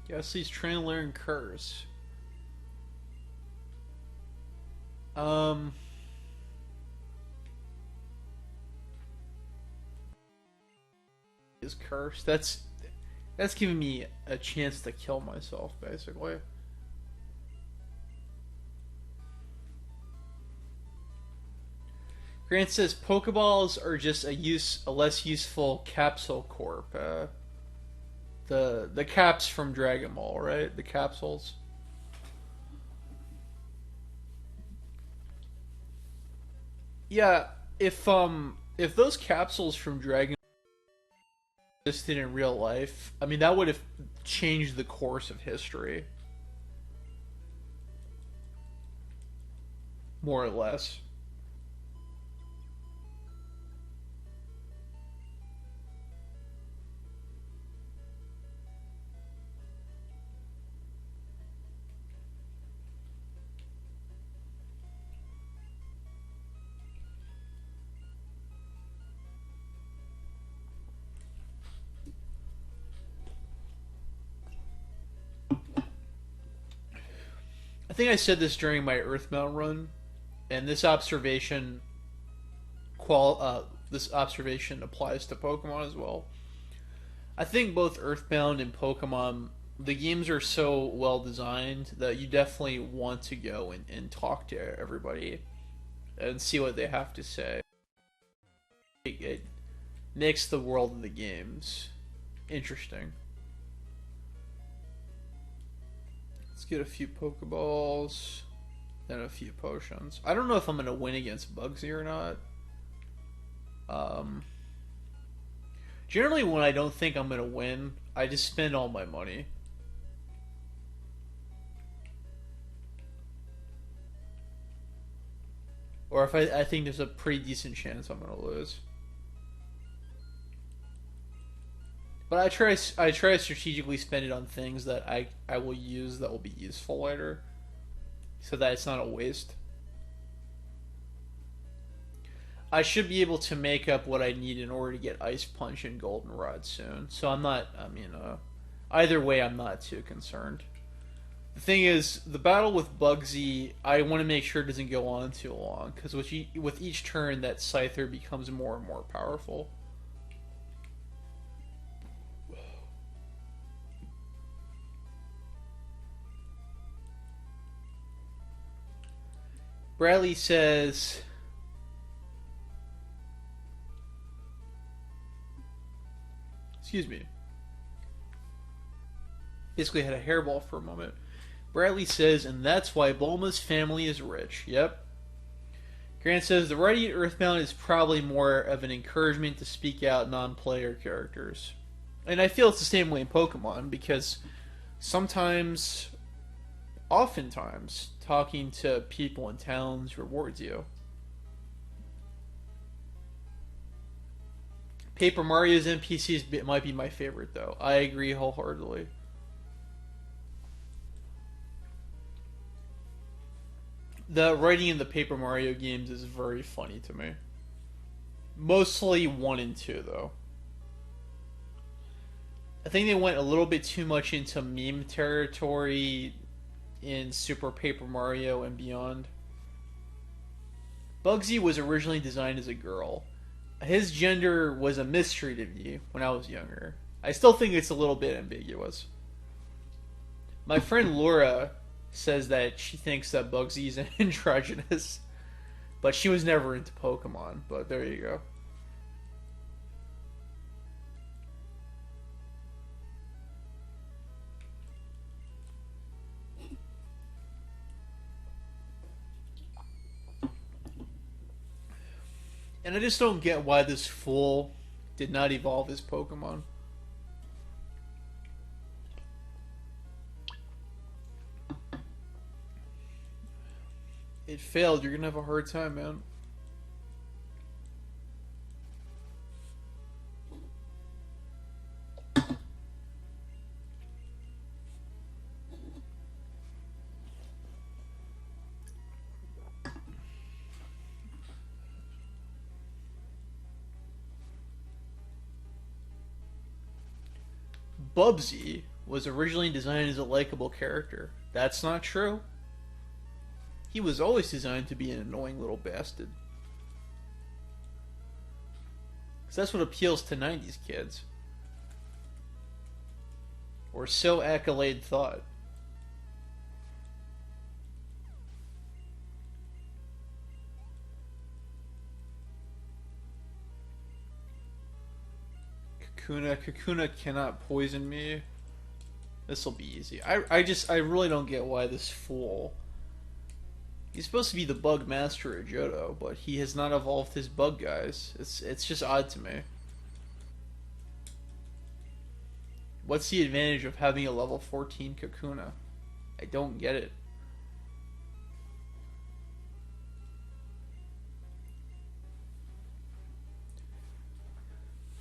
Guess he's trying to learn curse. Um, is curse. That's giving me a chance to kill myself, basically. Grant says Pokeballs are just a less useful capsule corp. The caps from Dragon Ball, right? The capsules. Yeah, if those capsules from Dragon existed in real life, I mean that would have changed the course of history, more or less. I think I said this during my Earthbound run, and this observation applies to Pokemon as well. I think both Earthbound and Pokemon, the games are so well designed that you definitely want to go and talk to everybody and see what they have to say. It makes the world of the games interesting. Let's get a few Pokeballs, then a few potions. I don't know if I'm gonna win against Bugsy or not. Um, Generally, when I don't think I'm gonna win, I just spend all my money. Or if I think there's a pretty decent chance I'm gonna lose. But I try to strategically spend it on things that I will use that will be useful later, so that it's not a waste. I should be able to make up what I need in order to get Ice Punch and Goldenrod soon. So I'm not. I mean, either way, I'm not too concerned. The thing is, the battle with Bugsy, I want to make sure it doesn't go on too long, because with each turn, that Scyther becomes more and more powerful. Bradley says, excuse me, basically had a hairball for a moment. Bradley says, and that's why Bulma's family is rich. Yep. Grant says, the writing at Earthbound is probably more of an encouragement to speak out non-player characters. And I feel it's the same way in Pokemon, because sometimes, oftentimes, talking to people in towns rewards you. Paper Mario's NPCs might be my favorite, though. I agree wholeheartedly. The writing in the Paper Mario games is very funny to me. Mostly 1 and 2, though. I think they went a little bit too much into meme territory in Super Paper Mario and beyond. Bugsy was originally designed as a girl. His gender was a mystery to me when I was younger. I still think it's a little bit ambiguous. My friend Laura says that she thinks that Bugsy's androgynous, but she was never into Pokemon, but there you go. And I just don't get why this fool did not evolve his Pokemon. It failed. You're gonna have a hard time, man. Bubsy was originally designed as a likable character. That's not true. He was always designed to be an annoying little bastard. Because that's what appeals to 90s kids. Or so Accolade thought. Kakuna cannot poison me. This'll be easy. I really don't get why this fool... He's supposed to be the bug master at Johto, but he has not evolved his bug guys. It's just odd to me. What's the advantage of having a level 14 Kakuna? I don't get it.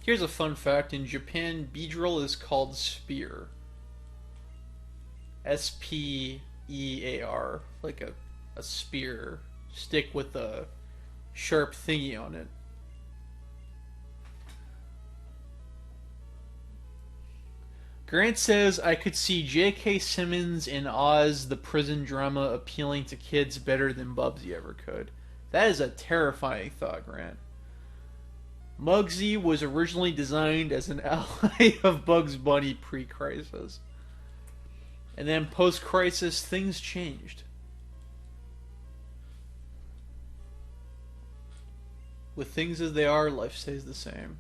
Here's a fun fact. In Japan, Beedrill is called Spear. S-P-E-A-R. Like a spear. Stick with a sharp thingy on it. Grant says I could see J.K. Simmons in Oz the prison drama appealing to kids better than Bubsy ever could. That is a terrifying thought, Grant. Muggsy was originally designed as an ally of Bugs Bunny pre-crisis. And then post-crisis, things changed. With things as they are, life stays the same.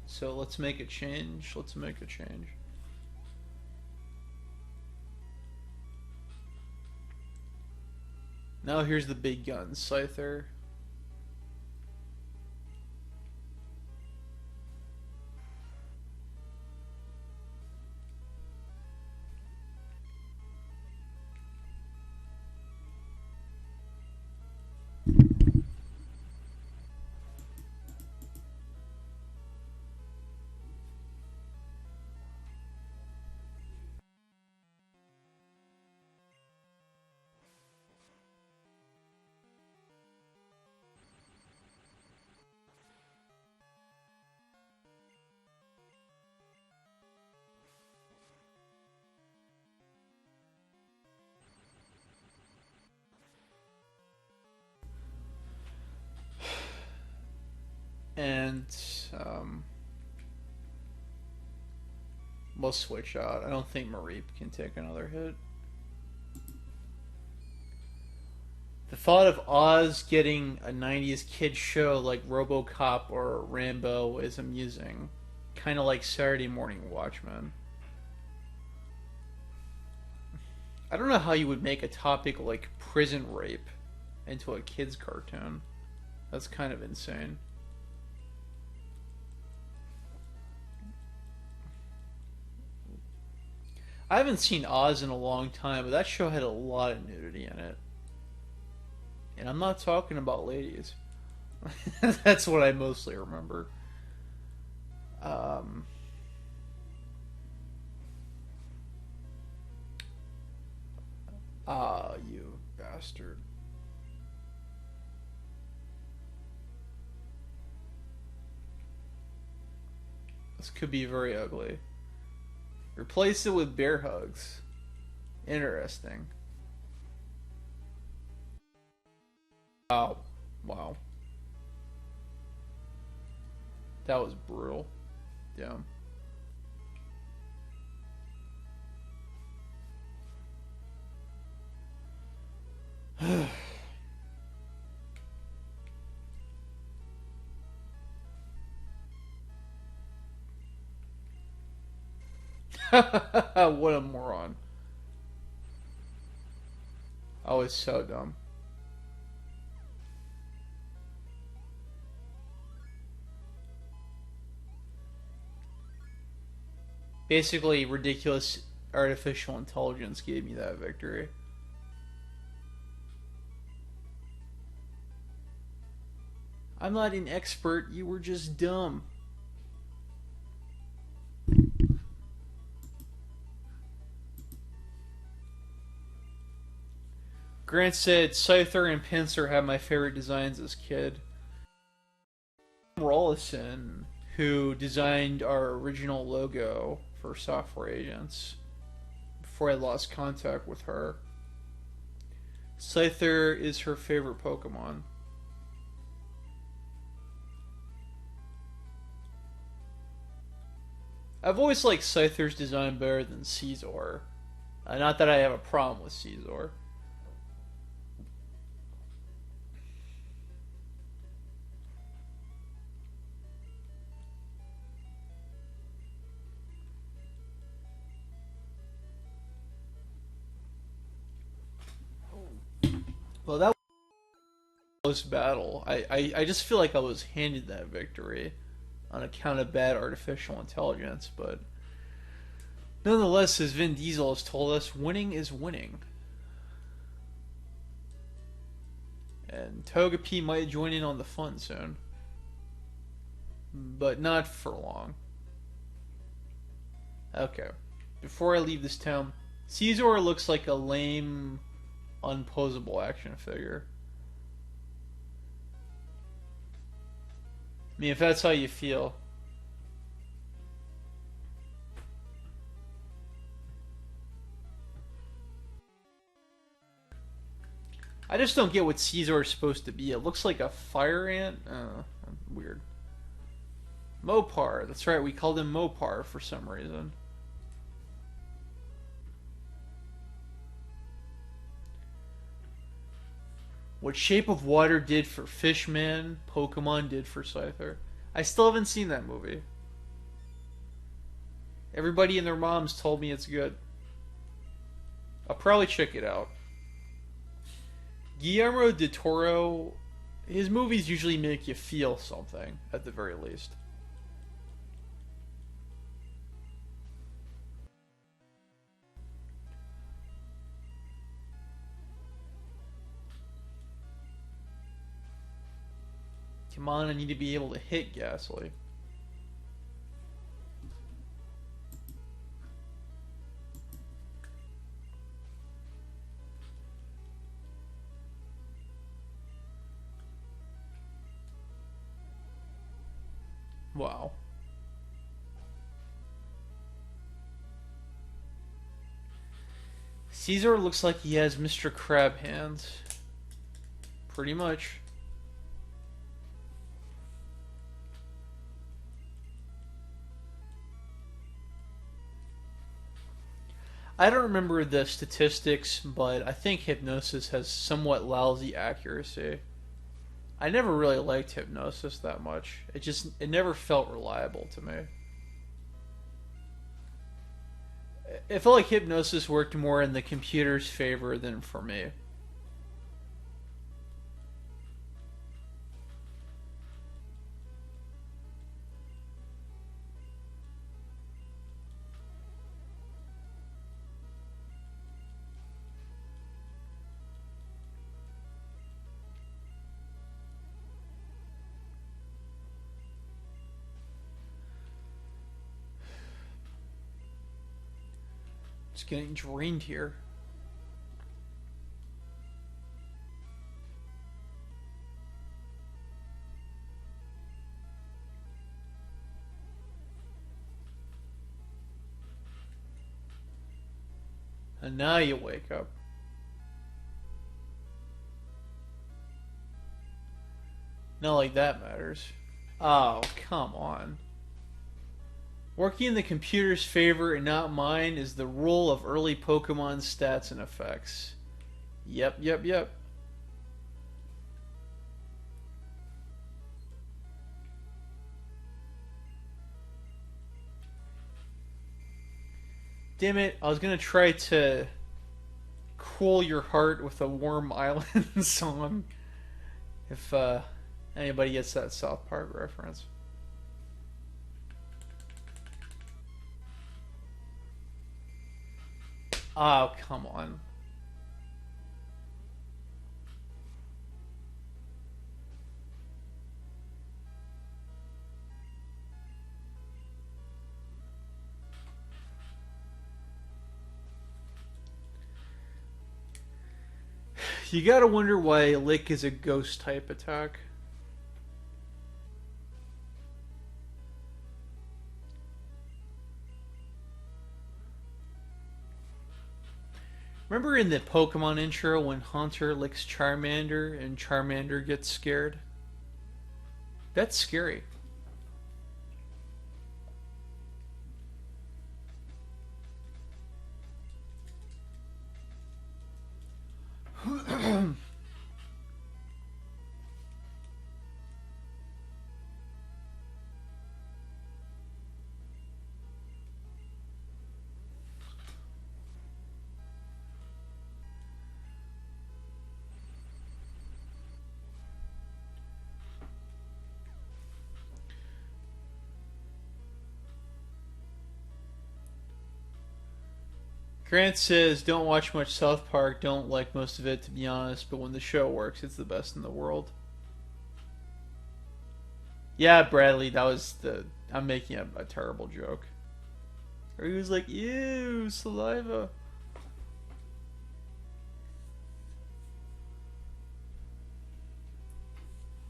So let's make a change. Let's make a change. Now here's the big guns, Scyther. And we'll switch out. I don't think Mareep can take another hit. The thought of Oz getting a 90s kid show like RoboCop or Rambo is amusing. Kind of like Saturday Morning Watchmen. I don't know how you would make a topic like prison rape into a kid's cartoon. That's kind of insane. I haven't seen Oz in a long time, but that show had a lot of nudity in it. And I'm not talking about ladies. That's what I mostly remember. You bastard. This could be very ugly. Replace it with bear hugs. Interesting. Wow. Wow. That was brutal. Damn. What a moron. Oh, it's so dumb. Basically, ridiculous artificial intelligence gave me that victory. I'm not an expert, you were just dumb. Grant said, Scyther and Pinsir have my favorite designs as kid. Rollison, who designed our original logo for Software Agents before I lost contact with her. Scyther is her favorite Pokemon. I've always liked Scyther's design better than Caesar. Not that I have a problem with Caesar. Well, that was a close battle. I just feel like I was handed that victory on account of bad artificial intelligence, but nonetheless, as Vin Diesel has told us, winning is winning. And Togepi might join in on the fun soon. But not for long. Okay. Before I leave this town, Caesar looks like a lame, unposable action figure. I mean, if that's how you feel. I just don't get what Caesar is supposed to be. It looks like a fire ant. Weird. Mopar. That's right. We called him Mopar for some reason. What Shape of Water did for Fishman, Pokemon did for Scyther. I still haven't seen that movie. Everybody and their moms told me it's good. I'll probably check it out. Guillermo del Toro, his movies usually make you feel something, at the very least. Come on, I need to be able to hit Ghastly. Wow. Caesar looks like he has Mr. Crab hands. Pretty much. I don't remember the statistics, but I think Hypnosis has somewhat lousy accuracy. I never really liked Hypnosis that much. It never felt reliable to me. It felt like Hypnosis worked more in the computer's favor than for me. Just getting drained here. And now you wake up. Not like that matters. Oh, come on. Working in the computer's favor and not mine is the rule of early Pokemon stats and effects. Yep, yep, yep. Damn it, I was gonna try to cool your heart with a Warm Island song. If anybody gets that South Park reference. Oh, come on. You gotta wonder why Lick is a ghost type attack. Remember in the Pokemon intro when Haunter licks Charmander and Charmander gets scared? That's scary. Grant says, don't watch much South Park, don't like most of it to be honest, but when the show works, it's the best in the world. Yeah, Bradley, that was the... I'm making a terrible joke. Or he was like, ew, saliva.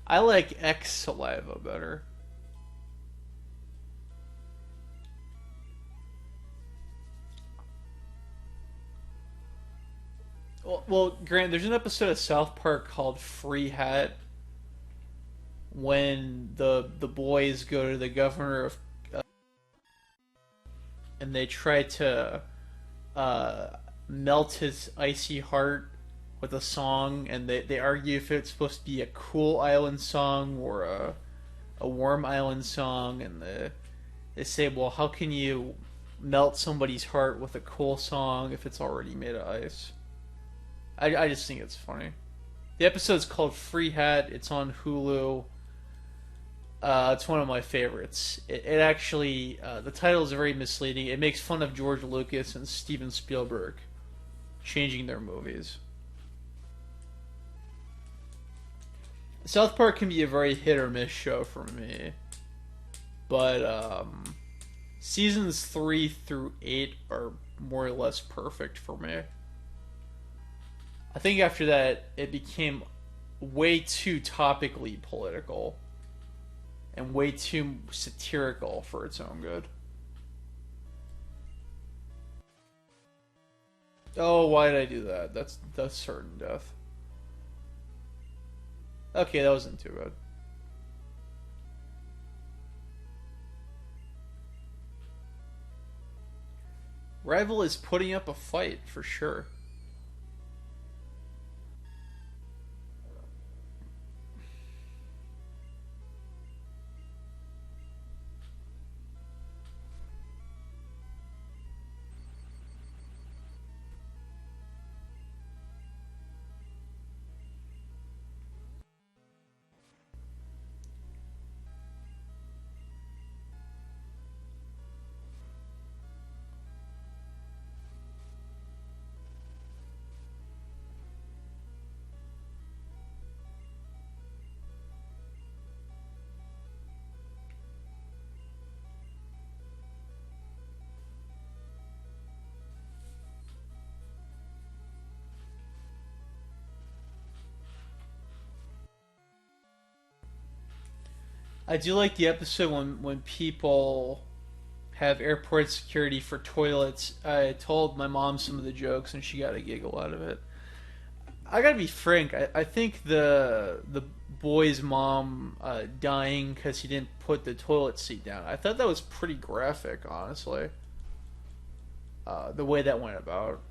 I like X saliva better. Well, Grant, there's an episode of South Park called Free Hat when the boys go to the governor of and they try to uh, melt his icy heart with a song, and they argue if it's supposed to be a cool island song or a warm island song, and they say, well, how can you melt somebody's heart with a cool song if it's already made of ice? I just think it's funny. The episode's called Free Hat. It's on Hulu. It's one of my favorites. It actually, the title is very misleading. It makes fun of George Lucas and Steven Spielberg changing their movies. South Park can be a very hit or miss show for me, but seasons 3 through 8 are more or less perfect for me. I think after that, it became way too topically political and way too satirical for its own good. Oh, why did I do that? That's certain death. Okay, that wasn't too bad. Rival is putting up a fight for sure. I do like the episode when people have airport security for toilets. I told my mom some of the jokes and she got a giggle out of it. I gotta be frank. I think the boy's mom dying because he didn't put the toilet seat down. I thought that was pretty graphic, honestly. The way that went about.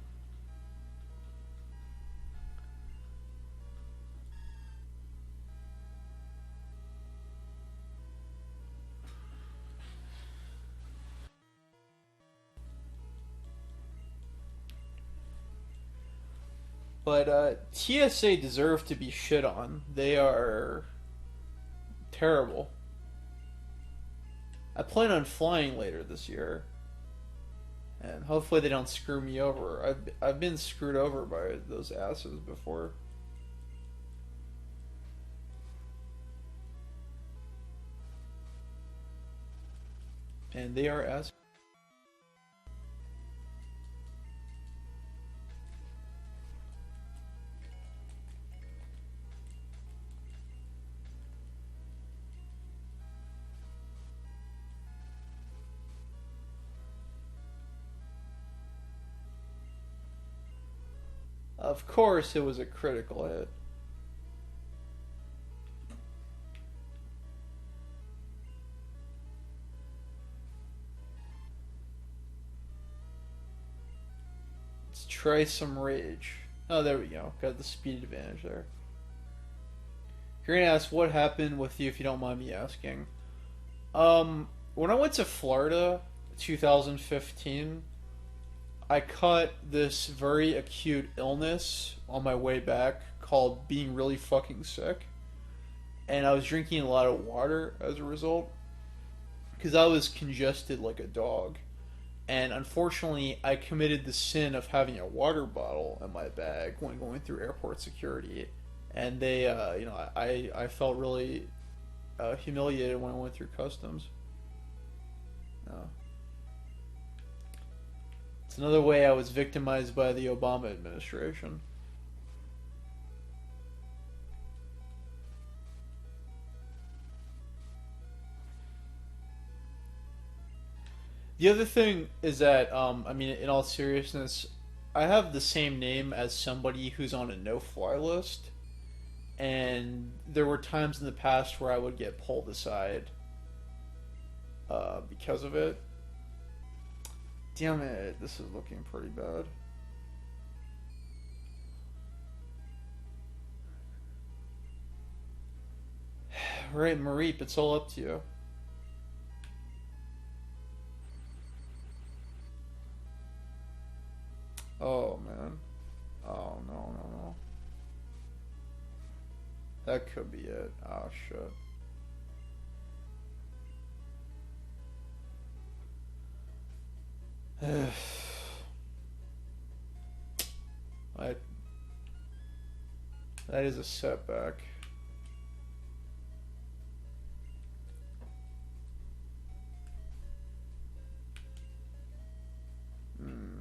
But TSA deserve to be shit on. They are terrible. I plan on flying later this year, and hopefully they don't screw me over. I've been screwed over by those asses before. And they are ass. Of course, it was a critical hit. Let's try some rage. Oh, there we go. Got the speed advantage there. You're gonna ask what happened with you if you don't mind me asking. When I went to Florida, 2015, I caught this very acute illness on my way back called being really fucking sick. And I was drinking a lot of water as a result because I was congested like a dog. And unfortunately, I committed the sin of having a water bottle in my bag when going through airport security. And they, I felt really humiliated when I went through customs. Uh, it's another way I was victimized by the Obama administration. The other thing is that, I mean, in all seriousness, I have the same name as somebody who's on a no-fly list, and there were times in the past where I would get pulled aside because of it. Damn it, this is looking pretty bad. Right, Mareep, it's all up to you. Oh man. Oh no no no. That could be it. Oh shit. I, that is a setback. Hmm.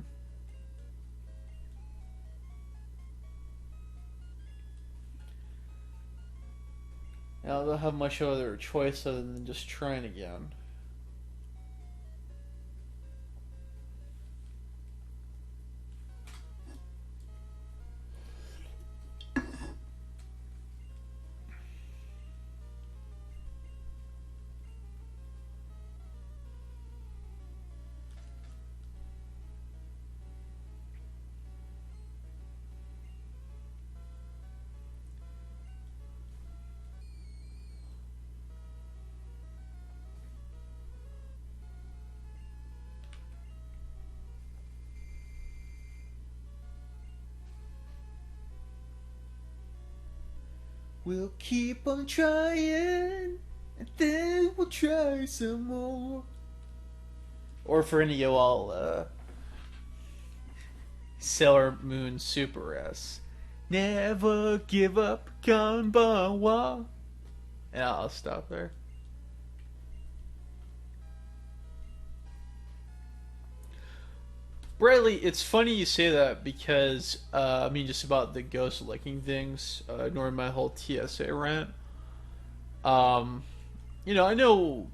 Now they'll have much other choice other than just trying again. We'll keep on trying, and then we'll try some more. Or for any of y'all, Sailor Moon Super S. Never give up, Kanbawa. And I'll stop there. Bradley, it's funny you say that because, I mean, just about the ghost licking things, ignoring my whole TSA rant. Um, I know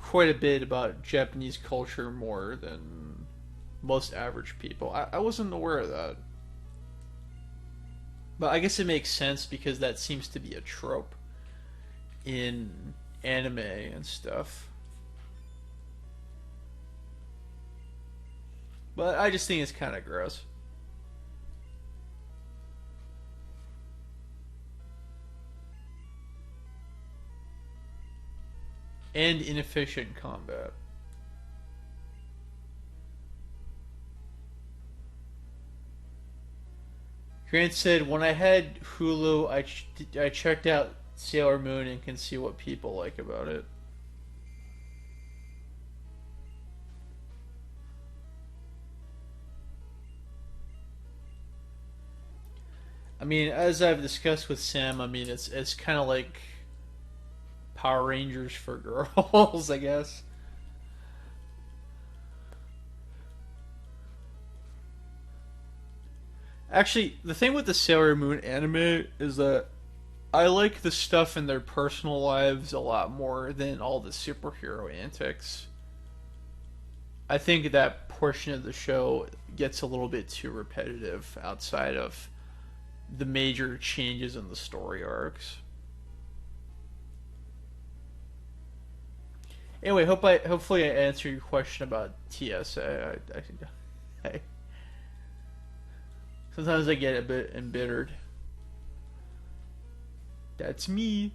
quite a bit about Japanese culture more than most average people. I wasn't aware of that. But I guess it makes sense because that seems to be a trope in anime and stuff. But I just think it's kind of gross. And inefficient combat. Grant said, when I had Hulu, I checked out Sailor Moon and can see what people like about it. I mean, as I've discussed with Sam, I mean, it's kind of like Power Rangers for girls, I guess. Actually, the thing with the Sailor Moon anime is that I like the stuff in their personal lives a lot more than all the superhero antics. I think that portion of the show gets a little bit too repetitive outside of the major changes in the story arcs. Anyway, hopefully I answered your question about TSA. I sometimes I get a bit embittered. That's me.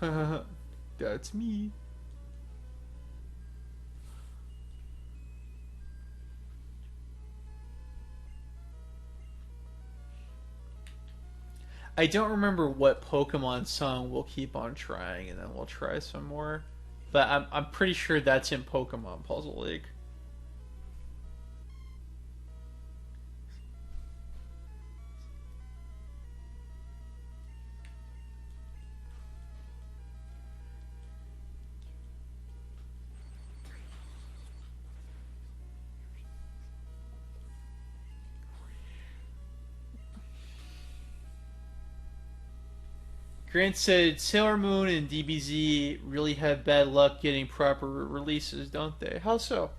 That's me. I don't remember what Pokemon song we'll keep on trying, and then we'll try some more. But I'm pretty sure that's in Pokemon Puzzle League. Grant said Sailor Moon and DBZ really have bad luck getting proper releases, don't they? How so?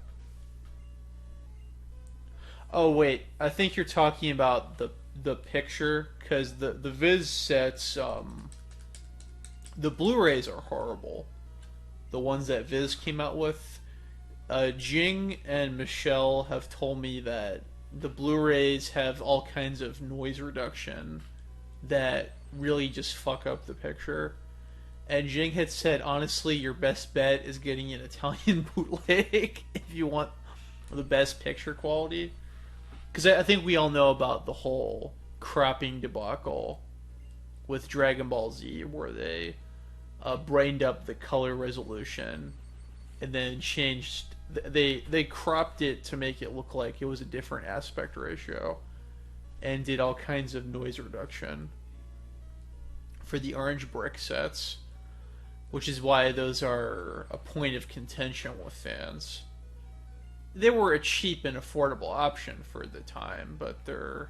Oh wait, I think you're talking about the picture because the Viz sets the Blu-rays are horrible. The ones that Viz came out with. Jing and Michelle have told me that the Blu-rays have all kinds of noise reduction that really just fuck up the picture. And Jing had said, honestly, your best bet is getting an Italian bootleg if you want the best picture quality. Because I think we all know about the whole cropping debacle with Dragon Ball Z, where they brightened up the color resolution and then changed. They cropped it to make it look like it was a different aspect ratio, and did all kinds of noise reduction for the orange brick sets, which is why those are a point of contention with fans. They were a cheap and affordable option for the time, but they're.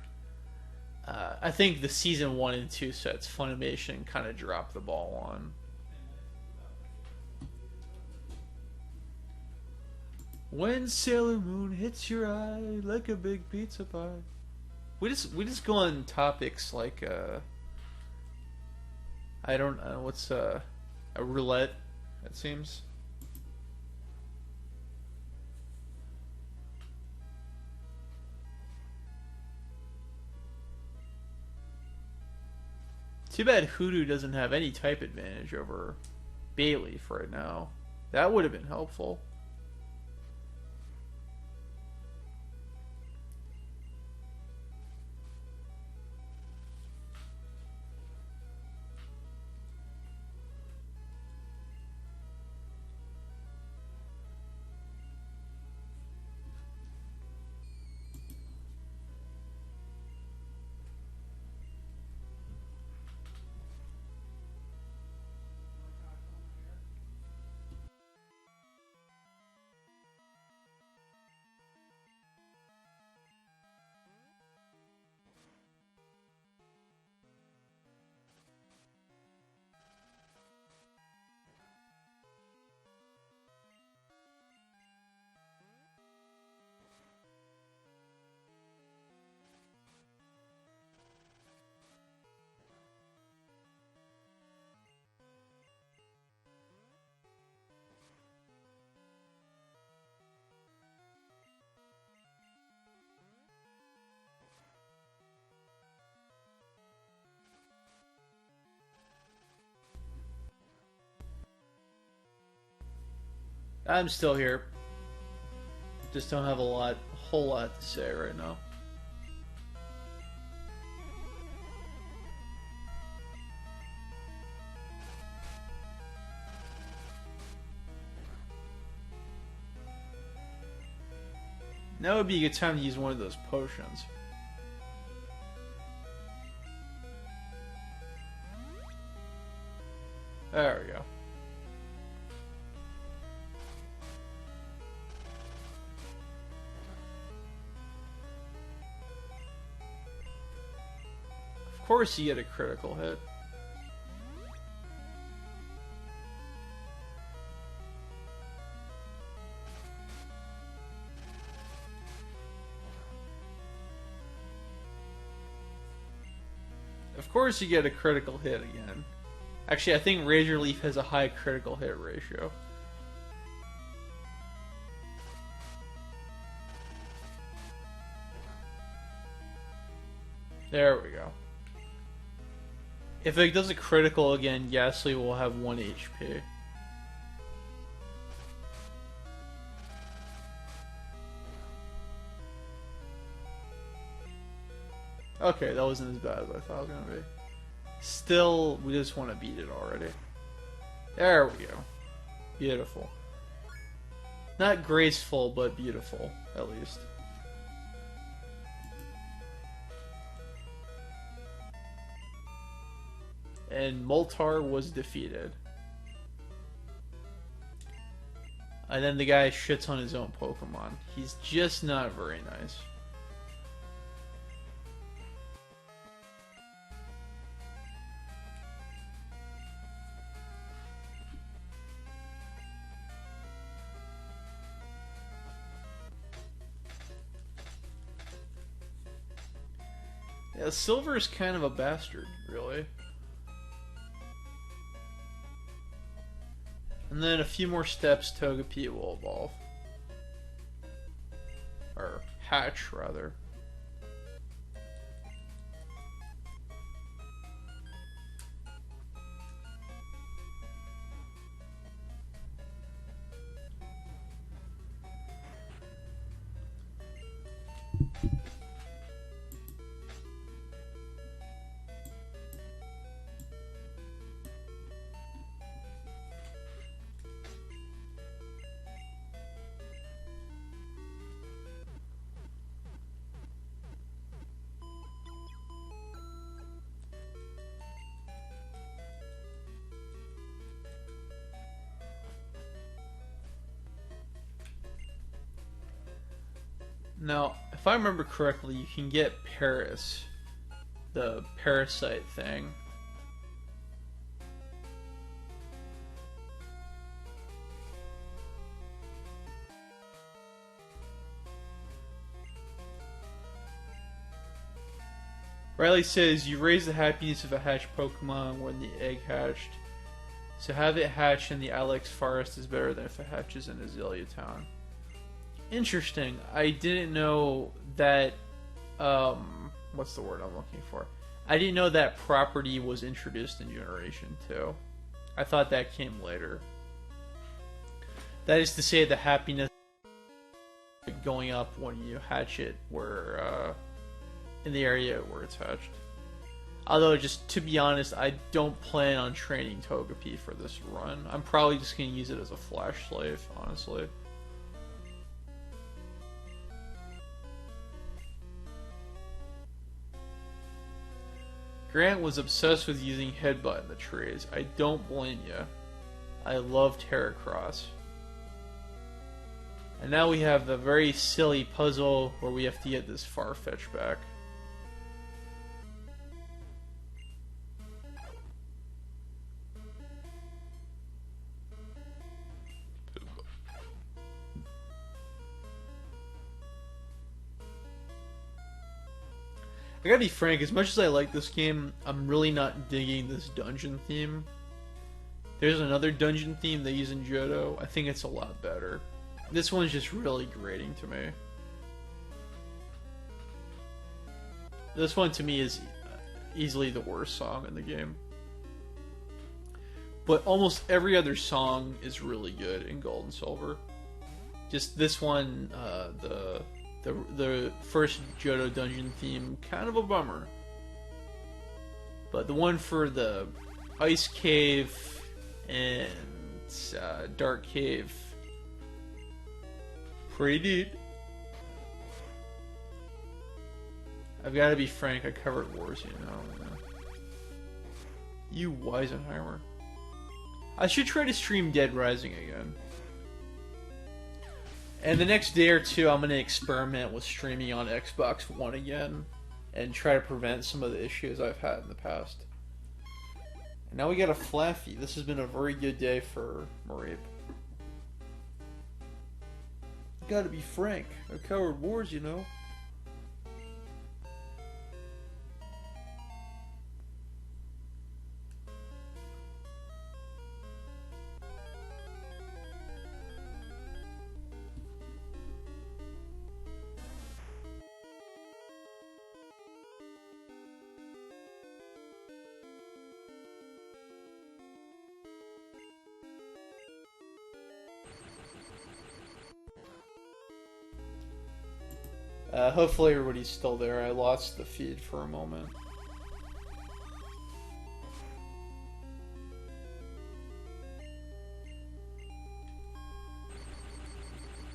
I think the season 1 and 2 sets Funimation kind of dropped the ball on. When Sailor Moon hits your eye like a big pizza pie. We just go on topics like I don't know what's a roulette, it seems. Too bad Hoodoo doesn't have any type advantage over Bayleaf right now. That would have been helpful. I'm still here. Just don't have a whole lot to say right now. Now would be a good time to use one of those potions. There we go. Of course you get a critical hit. Of course you get a critical hit again. Actually, I think Razor Leaf has a high critical hit ratio. There we go. If it does a critical again, Ghastly will have 1 HP. Okay, that wasn't as bad as I thought it was going to be. Still, we just want to beat it already. There we go. Beautiful. Not graceful, but beautiful, at least. And Moltar was defeated. And then the guy shits on his own Pokemon. He's just not very nice. Yeah, Silver is kind of a bastard, really. And then a few more steps, Togepi will evolve. Or hatch, rather. Now, if I remember correctly, you can get Paris, the parasite thing. Riley says, you raise the happiness of a hatched Pokemon when the egg hatched. So have it hatch in the Alex Forest is better than if it hatches in Azalea Town. Interesting. I didn't know that, what's the word I'm looking for? I didn't know that property was introduced in Generation 2. I thought that came later. That is to say, the happiness going up when you hatch it where, in the area where it's hatched. Although, just to be honest, I don't plan on training Togepi for this run. I'm probably just going to use it as a flash slave, honestly. Grant was obsessed with using Headbutt in the trees. I don't blame you. I love Terracross. And now we have a very silly puzzle where we have to get this Farfetch back. I gotta be frank, as much as I like this game, I'm really not digging this dungeon theme. There's another dungeon theme they use in Johto. I think it's a lot better. This one's just really grating to me. This one to me is easily the worst song in the game. But almost every other song is really good in Gold and Silver. Just this one, the first Johto dungeon theme, kind of a bummer. But the one for the Ice Cave and Dark Cave, pretty neat. I've got to be frank, I covered Wars, you know. You Weisenheimer. I should try to stream Dead Rising again. And the next day or two, I'm going to experiment with streaming on Xbox One again and try to prevent some of the issues I've had in the past. And now we got a Flaffy. This has been a very good day for Mareep. Gotta be frank. I covered Wars, you know. Hopefully everybody's still there. I lost the feed for a moment.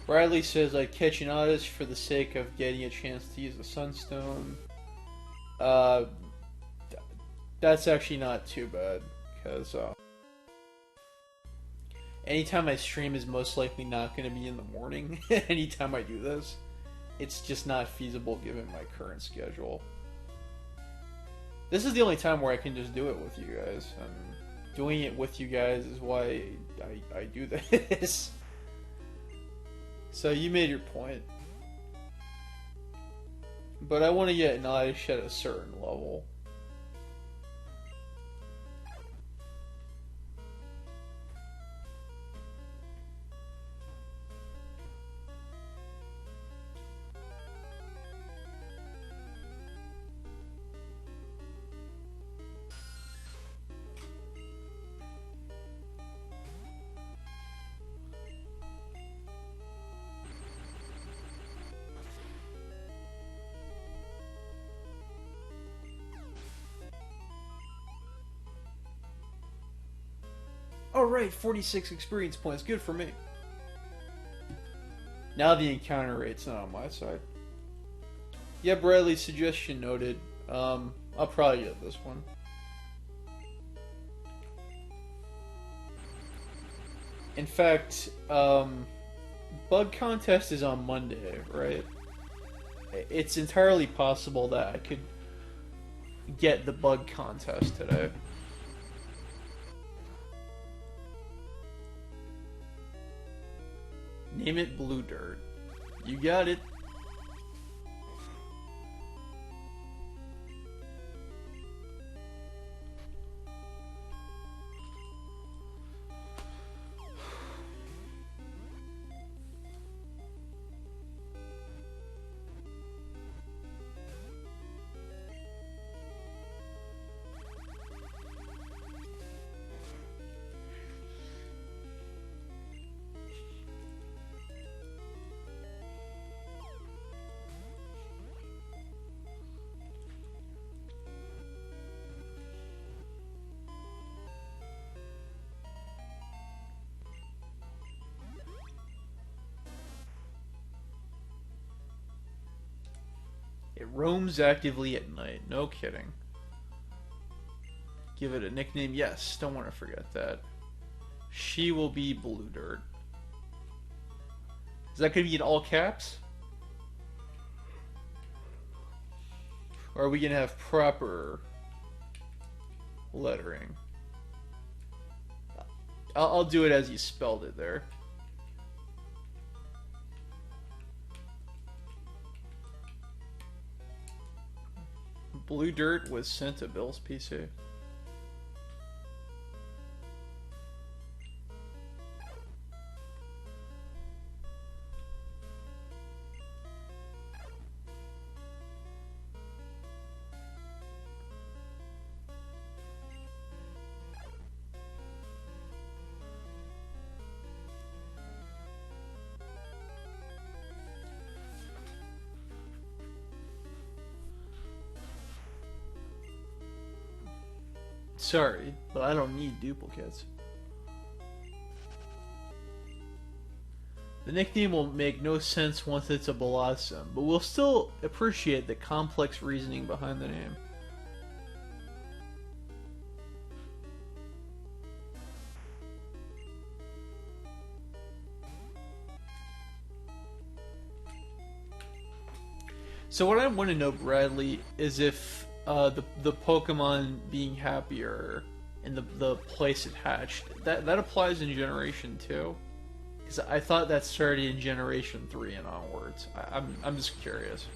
Riley says, I'd catch an Oddish for the sake of getting a chance to use the Sunstone. That's actually not too bad, because anytime I stream is most likely not going to be in the morning. Anytime I do this. It's just not feasible given my current schedule. This is the only time where I can just do it with you guys. And doing it with you guys is why I do this. So you made your point. But I want to get nice at a certain level. Alright, 46 experience points. Good for me. Now the encounter rate's not on my side. Yeah, Bradley's suggestion noted. I'll probably get this one. In fact, bug contest is on Monday, right? It's entirely possible that I could get the bug contest today. Name it Blue Dirt. You got it. It roams actively at night. No kidding. Give it a nickname. Yes, don't want to forget that. She will be Blue Dirt. Is that going to be in all caps? Or are we going to have proper lettering? I'll do it as you spelled it there. Blue Dirt was sent to Bill's PC. Sorry, but I don't need duplicates. The nickname will make no sense once it's a Blossom, but we'll still appreciate the complex reasoning behind the name. So what I want to know, Bradley, is if the Pokemon being happier in the place it hatched, that applies in Generation 2? Because I thought that started in Generation 3 and onwards. I'm just curious.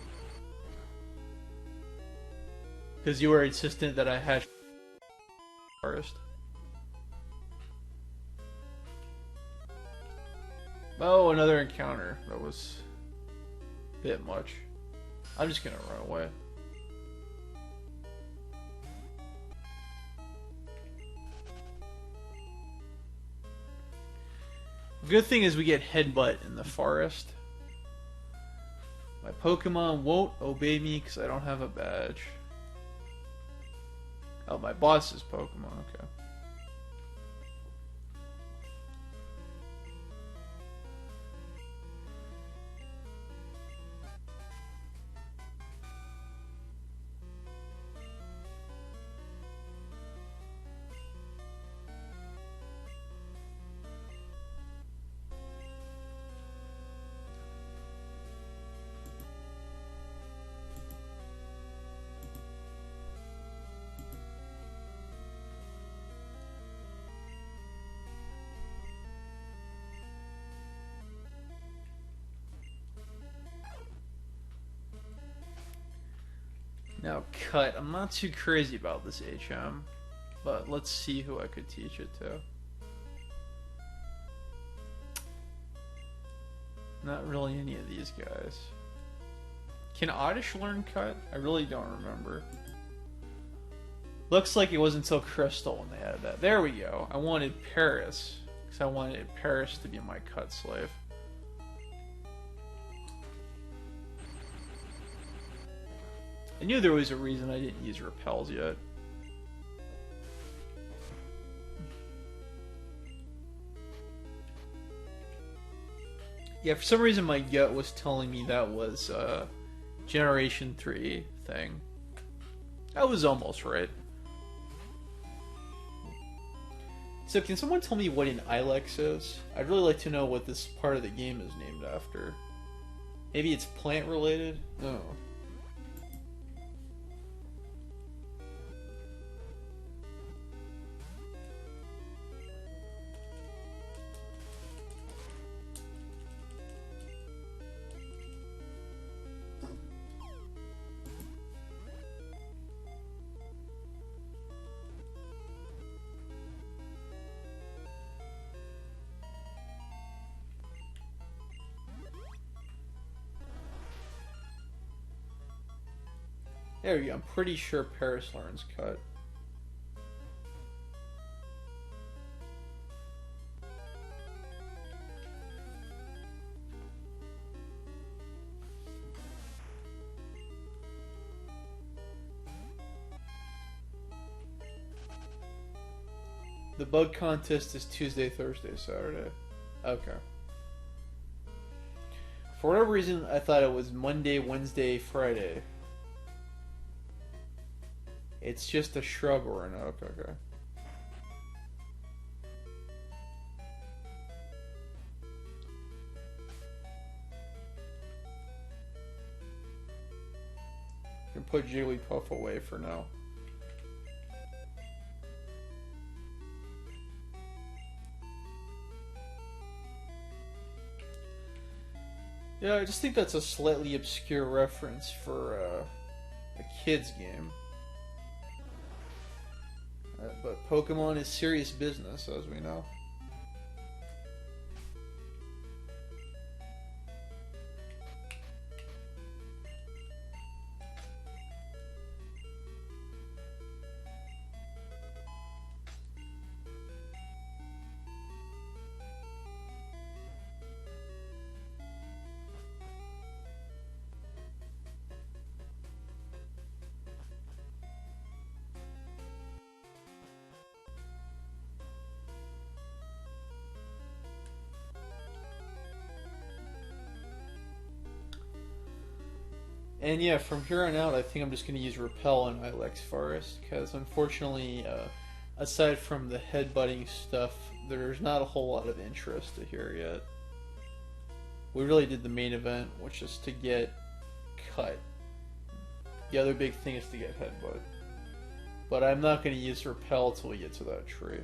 Because you were insistent that I hatched forest. Oh, another encounter. That was a bit much. I'm just gonna run away. The good thing is we get Headbutt in the forest. My Pokemon won't obey me because I don't have a badge. Oh, my boss's Pokemon, okay. Now, cut. I'm not too crazy about this HM, but let's see who I could teach it to. Not really any of these guys. Can Oddish learn cut? I really don't remember. Looks like it wasn't until Crystal when they added that. There we go. I wanted Paris, because I wanted Paris to be my cut slave. I knew there was a reason I didn't use repels yet. Yeah, for some reason my gut was telling me that was a Generation 3 thing. I was almost right. So can someone tell me what an Ilex is? I'd really like to know what this part of the game is named after. Maybe it's plant related? No. There we go. I'm pretty sure Paris learns cut. The bug contest is Tuesday, Thursday, Saturday. Okay. For whatever reason, I thought it was Monday, Wednesday, Friday. It's just a shrub or an oak, okay. You can put Jigglypuff away for now. Yeah, I just think that's a slightly obscure reference for a kid's game. But Pokemon is serious business, as we know. And yeah, from here on out, I think I'm just going to use Repel on Ilex Forest, because unfortunately, aside from the headbutting stuff, there's not a whole lot of interest to here yet. We really did the main event, which is to get cut. The other big thing is to get headbutt. But I'm not going to use Repel till we get to that tree.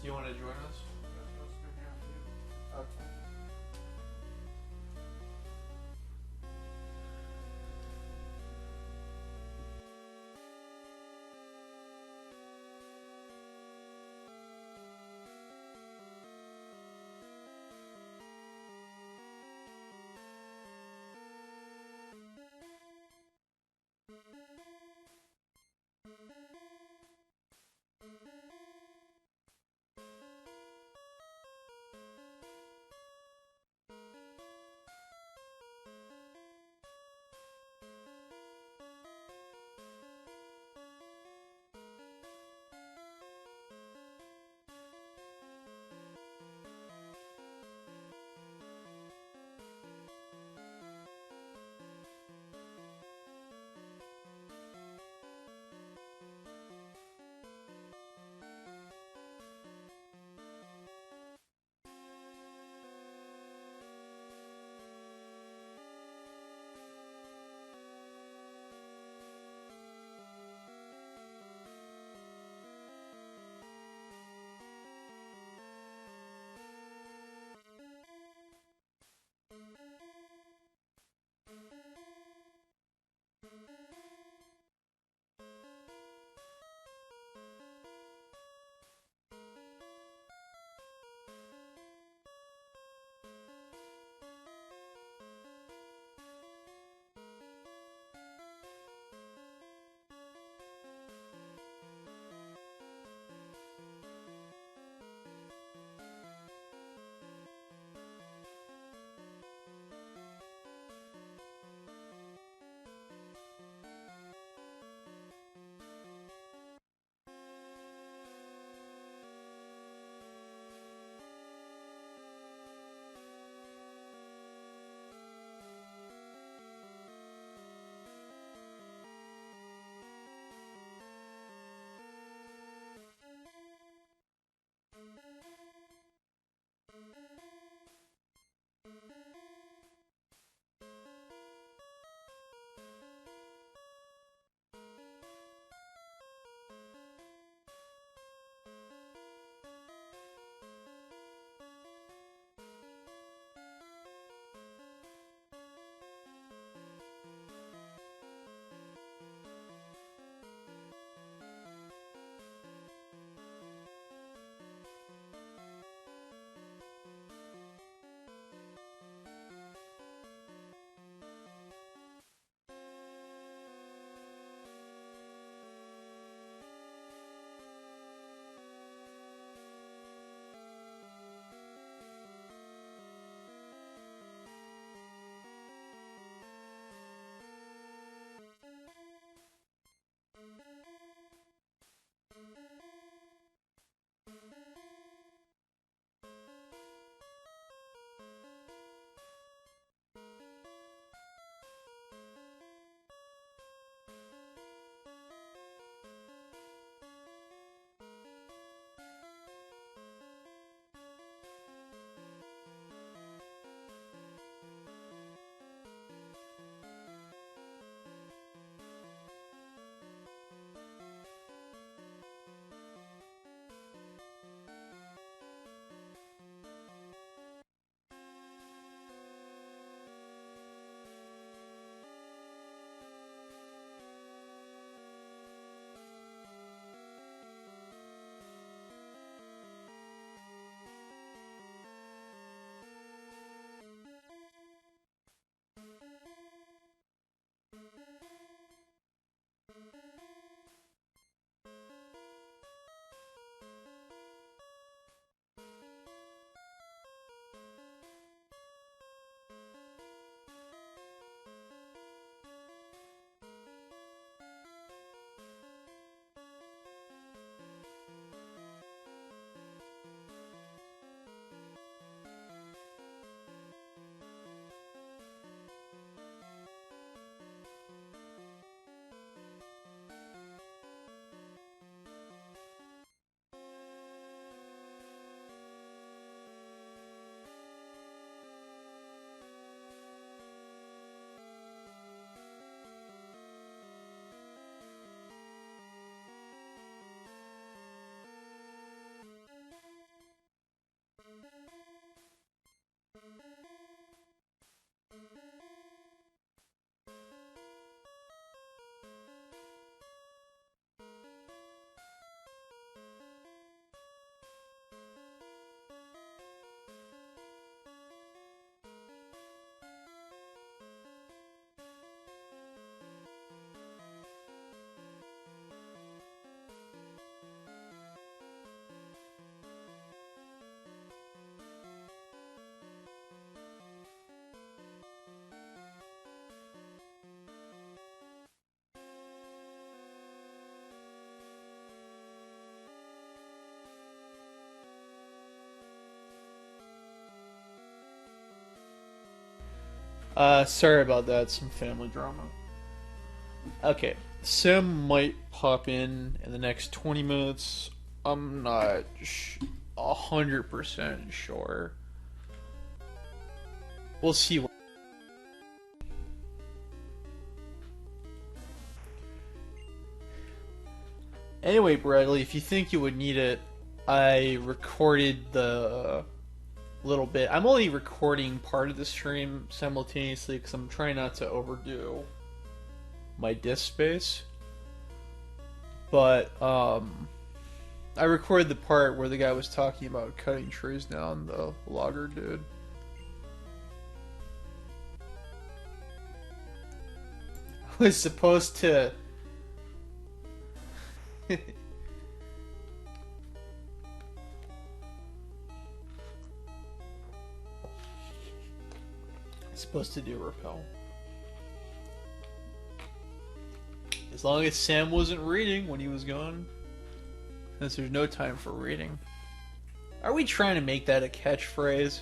Do you want to join us? Okay. Sorry about that. Some family drama. Okay, Sim might pop in the next 20 minutes. I'm not 100% sure. We'll see. Anyway, Bradley, if you think you would need it, I recorded the little bit. I'm only recording part of the stream simultaneously because I'm trying not to overdo my disk space. But I recorded the part where the guy was talking about cutting trees down, the logger dude. I was supposed to supposed to do repel. As long as Sam wasn't reading when he was gone. Since there's no time for reading. Are we trying to make that a catchphrase?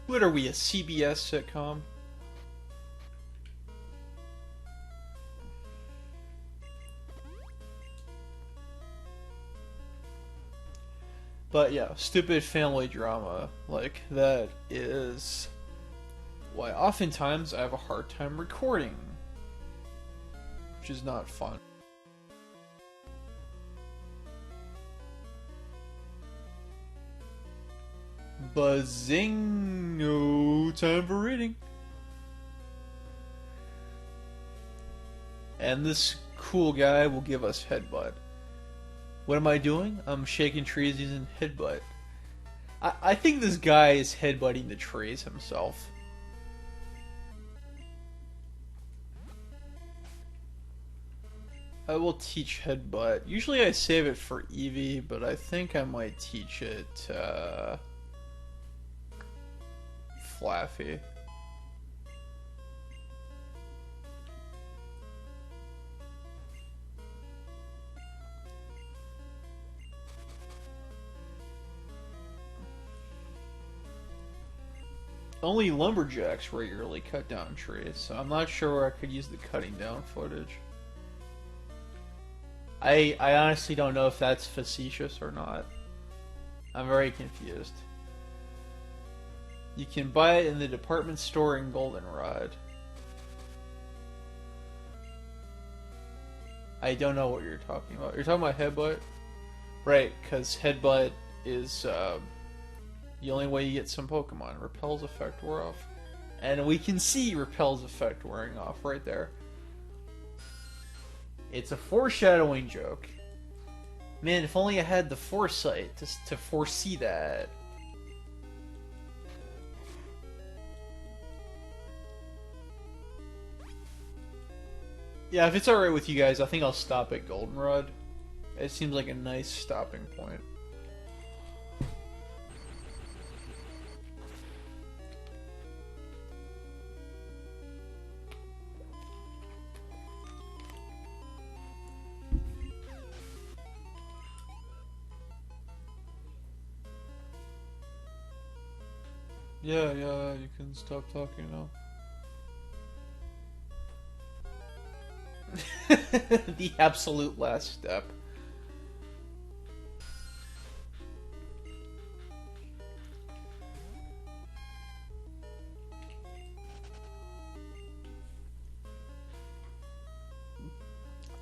What are we, a CBS sitcom? But yeah, stupid family drama. Like, that is why oftentimes I have a hard time recording. Which is not fun. Buzzing! No time for reading. And this cool guy will give us headbutt. What am I doing? I'm shaking trees using headbutt. I think this guy is headbutting the trees himself. I will teach headbutt. Usually I save it for Eevee, but I think I might teach it Flaffy. Only lumberjacks regularly cut down trees, so I'm not sure where I could use the cutting down footage. I honestly don't know if that's facetious or not. I'm very confused. You can buy it in the department store in Goldenrod. I don't know what you're talking about. You're talking about headbutt? Right, because headbutt is the only way you get some Pokemon. Repel's effect wore off. And we can see Repel's effect wearing off right there. It's a foreshadowing joke. Man, if only I had the foresight to foresee that. Yeah, if it's alright with you guys, I think I'll stop at Goldenrod. It seems like a nice stopping point. Yeah, you can stop talking now. The absolute last step.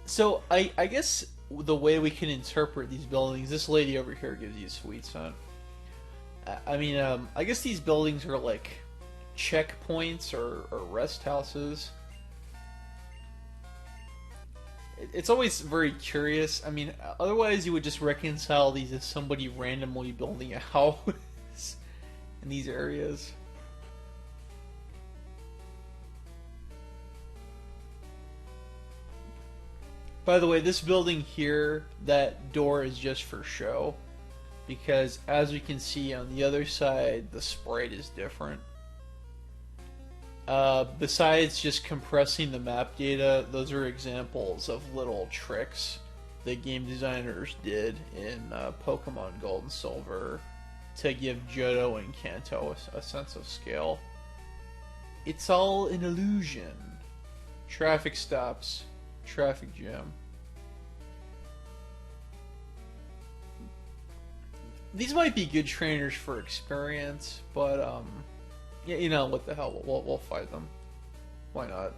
So, I guess the way we can interpret these buildings, this lady over here gives you a sweet scent. I mean, I guess these buildings are like checkpoints or rest houses. It's always very curious. I mean, otherwise you would just reconcile these as somebody randomly building a house in these areas. By the way, this building here, that door is just for show. Because as we can see on the other side, the sprite is different. Besides just compressing the map data, those are examples of little tricks that game designers did in Pokemon Gold and Silver to give Johto and Kanto a sense of scale. It's all an illusion. Traffic stops. Traffic jam. These might be good trainers for experience, but yeah, you know what the hell? We'll fight them. Why not?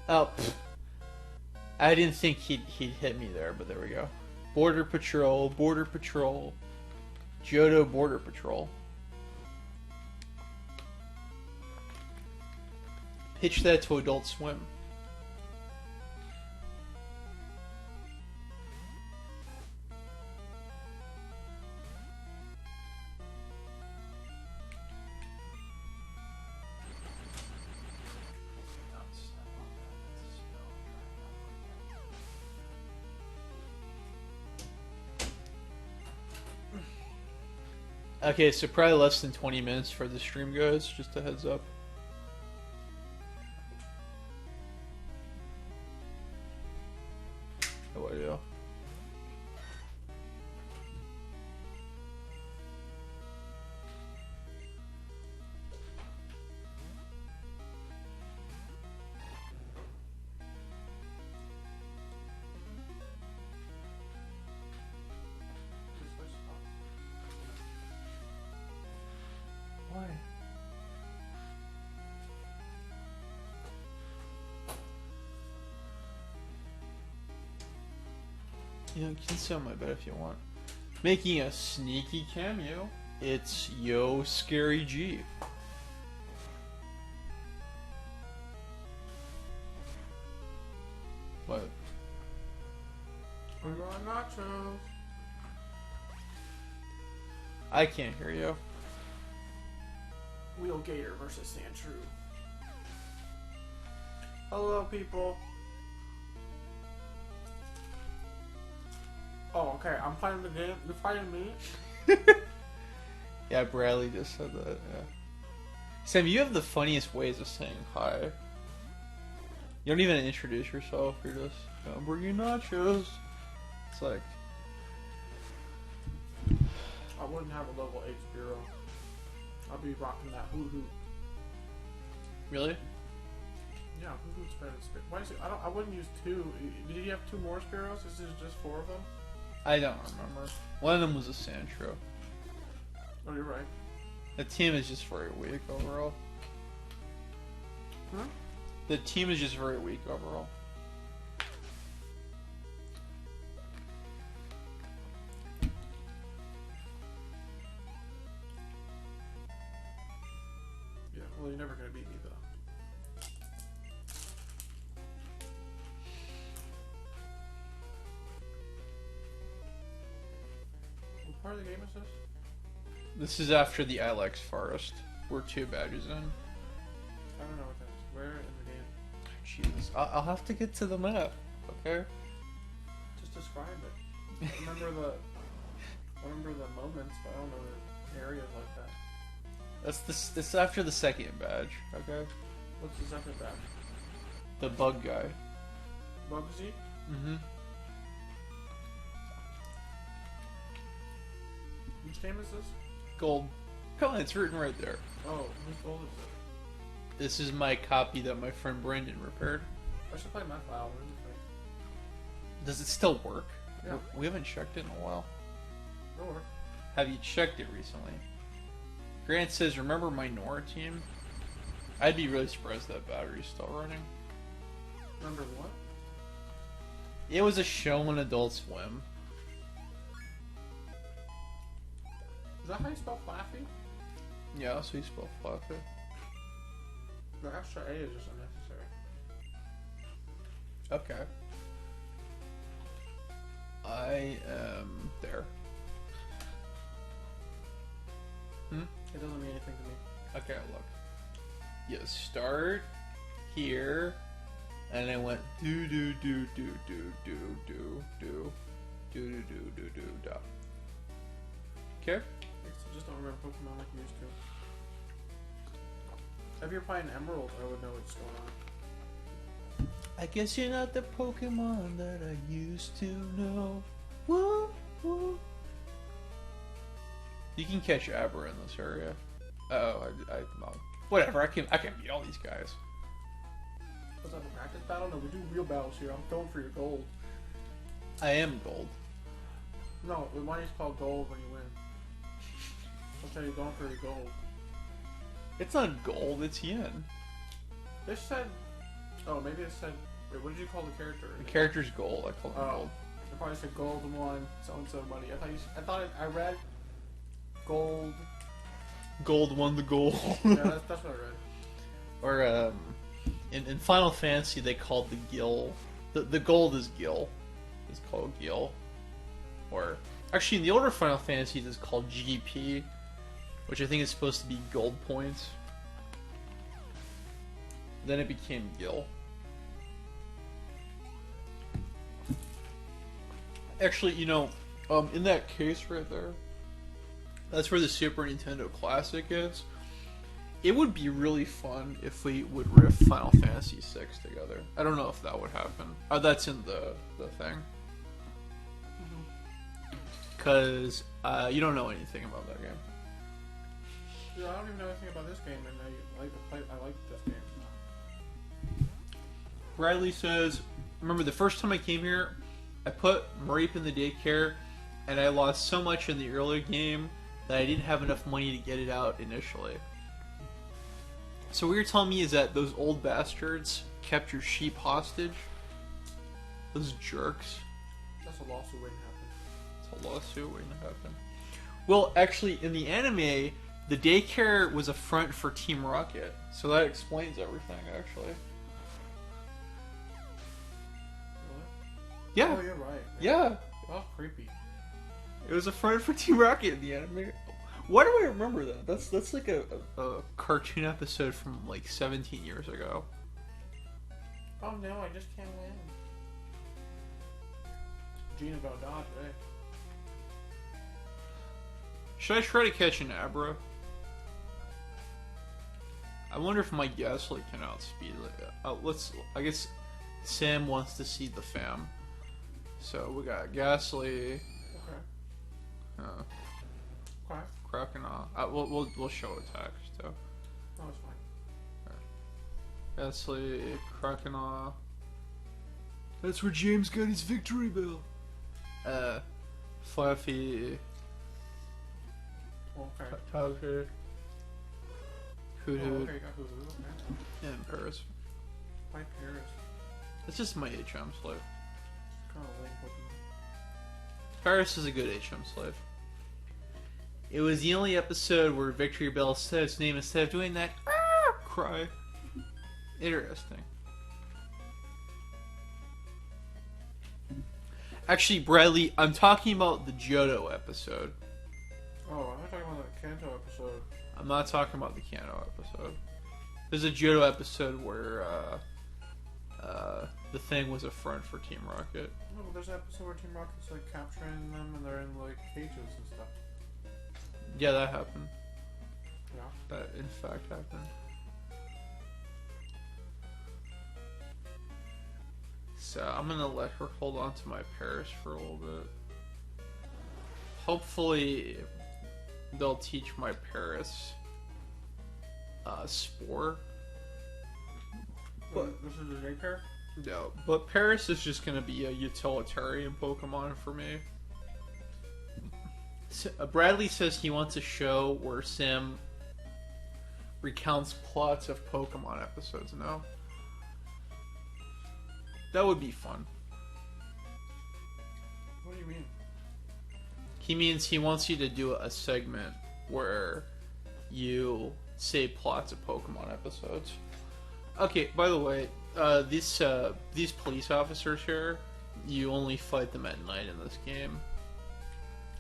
Oh, I didn't think he'd hit me there, but there we go. Border Patrol, Border Patrol, Johto Border Patrol. Pitch that to Adult Swim. Okay, so probably less than 20 minutes for the stream goes, just a heads up. No idea. Why? You know, you can sit on my bed if you want. Making a sneaky cameo, it's Yo Scary G. What? We want nachos. I can't hear you. Wheel Gator versus Sandshrew. Hello, people. Oh, okay. I'm playing the game. You're fighting me? Yeah, Bradley just said that, yeah. Sam, you have the funniest ways of saying hi. You don't even introduce yourself, you're just, I'm bringing nachos. It's like... I wouldn't have a level 8 Spearow. I'll be rocking that hoo-hoo. Really? Yeah, hoo-hoo's better than Spearow. Why is it? I wouldn't use 2. Did you have 2 more Spearows? Is this just 4 of them? I don't remember. One of them was a Sandshrew. Oh, you're right. The team is just very weak overall. Huh? The team is just very weak overall. Yeah, well, you're never gonna beat me, though. What part of the game is this? This is after the Ilex Forest. We're 2 badges in. I don't know what that is. Where in the game? Jesus, I'll have to get to the map, okay? Just describe it. I remember the moments, but I don't know the areas like that. This is after the 2nd badge, okay? What's the second badge? The bug guy. Bugsy? Mm-hmm. Which game is this? Gold. Come on, it's written right there. Oh, whose gold is it? This is my copy that my friend Brandon repaired. I should play my file. Does it still work? Yeah. We haven't checked it in a while. It'll work. Have you checked it recently? Grant says, remember my Nora team? I'd be really surprised that battery's still running. Remember what? It was a show on Adult Swim. Is that how you spell Flaffy? Yeah, so you spell Fluffy. The extra A is just unnecessary. Okay. I am there. It doesn't mean anything to me. Okay, look. You start here, and I went do do do do do do do do do do do do do da. Okay. Just don't remember Pokemon like you used to. If you're playing Emerald, I would know what's going on. I guess you're not the Pokemon that I used to know. Woo woo. You can catch Abra in this area. Oh, Whatever, I can beat all these guys. Was that a practice battle? No, we do real battles here. I'm going for your gold. I am gold. No, the money's called gold when you win. I'll tell you, going for your gold. It's not gold, it's yen. This said... Oh, maybe it said... Wait, what did you call the character? The character's gold, I call him gold. It probably said gold one, so-and-so money. I read gold... Gold won the gold. Yeah, that's what I read. Or, in Final Fantasy, they called the Gil... The gold is Gil. It's called Gil. Or... Actually, in the older Final Fantasies, it's called GP. Which I think is supposed to be gold points. Then it became Gil. Actually, you know, in that case right there, that's where the Super Nintendo Classic is. It would be really fun if we would riff Final Fantasy VI together. I don't know if that would happen. That's in the thing. Because you don't know anything about that game. Yeah, I don't even know anything about this game, and I like this game. Bradley says, remember the first time I came here, I put Mareep in the daycare, and I lost so much in the earlier game that I didn't have enough money to get it out initially. So what you're telling me is that those old bastards kept your sheep hostage? Those jerks. That's a lawsuit waiting to happen. It's a lawsuit waiting to happen. Well, actually, in the anime, the daycare was a front for Team Rocket. So that explains everything, actually. Yeah. Oh, you're right. Yeah. Oh, creepy. It was a front for Team Rocket in the anime. Why do I remember that? That's like a cartoon episode from like 17 years ago. Oh no, I just can't win. Gina about dodge, eh? Should I try to catch an Abra? I wonder if my Gasly can outspeed it. I guess Sam wants to see the fam. So we got Gasly. Okay. Okay. Krakenaw. We'll show attacks too. No, it's fine. Gasly, Krakenaw. That's where James got his victory bell. Fluffy. Okay. Tiger. Hoot Oh, Hoot. okay, you got Hulu, okay. And Paris. Why Paris? It's just my HM slave. Kind of lame Pokemon. Paris is a good HM slave. It was the only episode where Victory Bell said its name instead of doing that cry. Interesting. Actually, Bradley, I'm talking about the Johto episode. Oh, I'm not talking about the Kanto episode. I'm not talking about the Kanto episode. There's a Johto episode where the thing was a front for Team Rocket. No, but there's an episode where Team Rocket's like capturing them and they're in like cages and stuff. Yeah, that happened. Yeah. That in fact happened. So I'm gonna let her hold on to my Paris for a little bit. Hopefully they'll teach my Paris Spore. But this is a daycare? No, but Paris is just gonna be a utilitarian Pokemon for me. So, Bradley says he wants a show where Sam recounts plots of Pokemon episodes now. That would be fun. What do you mean? He means he wants you to do a segment where you say plots of Pokemon episodes. Okay, by the way, these police officers here, you only fight them at night in this game.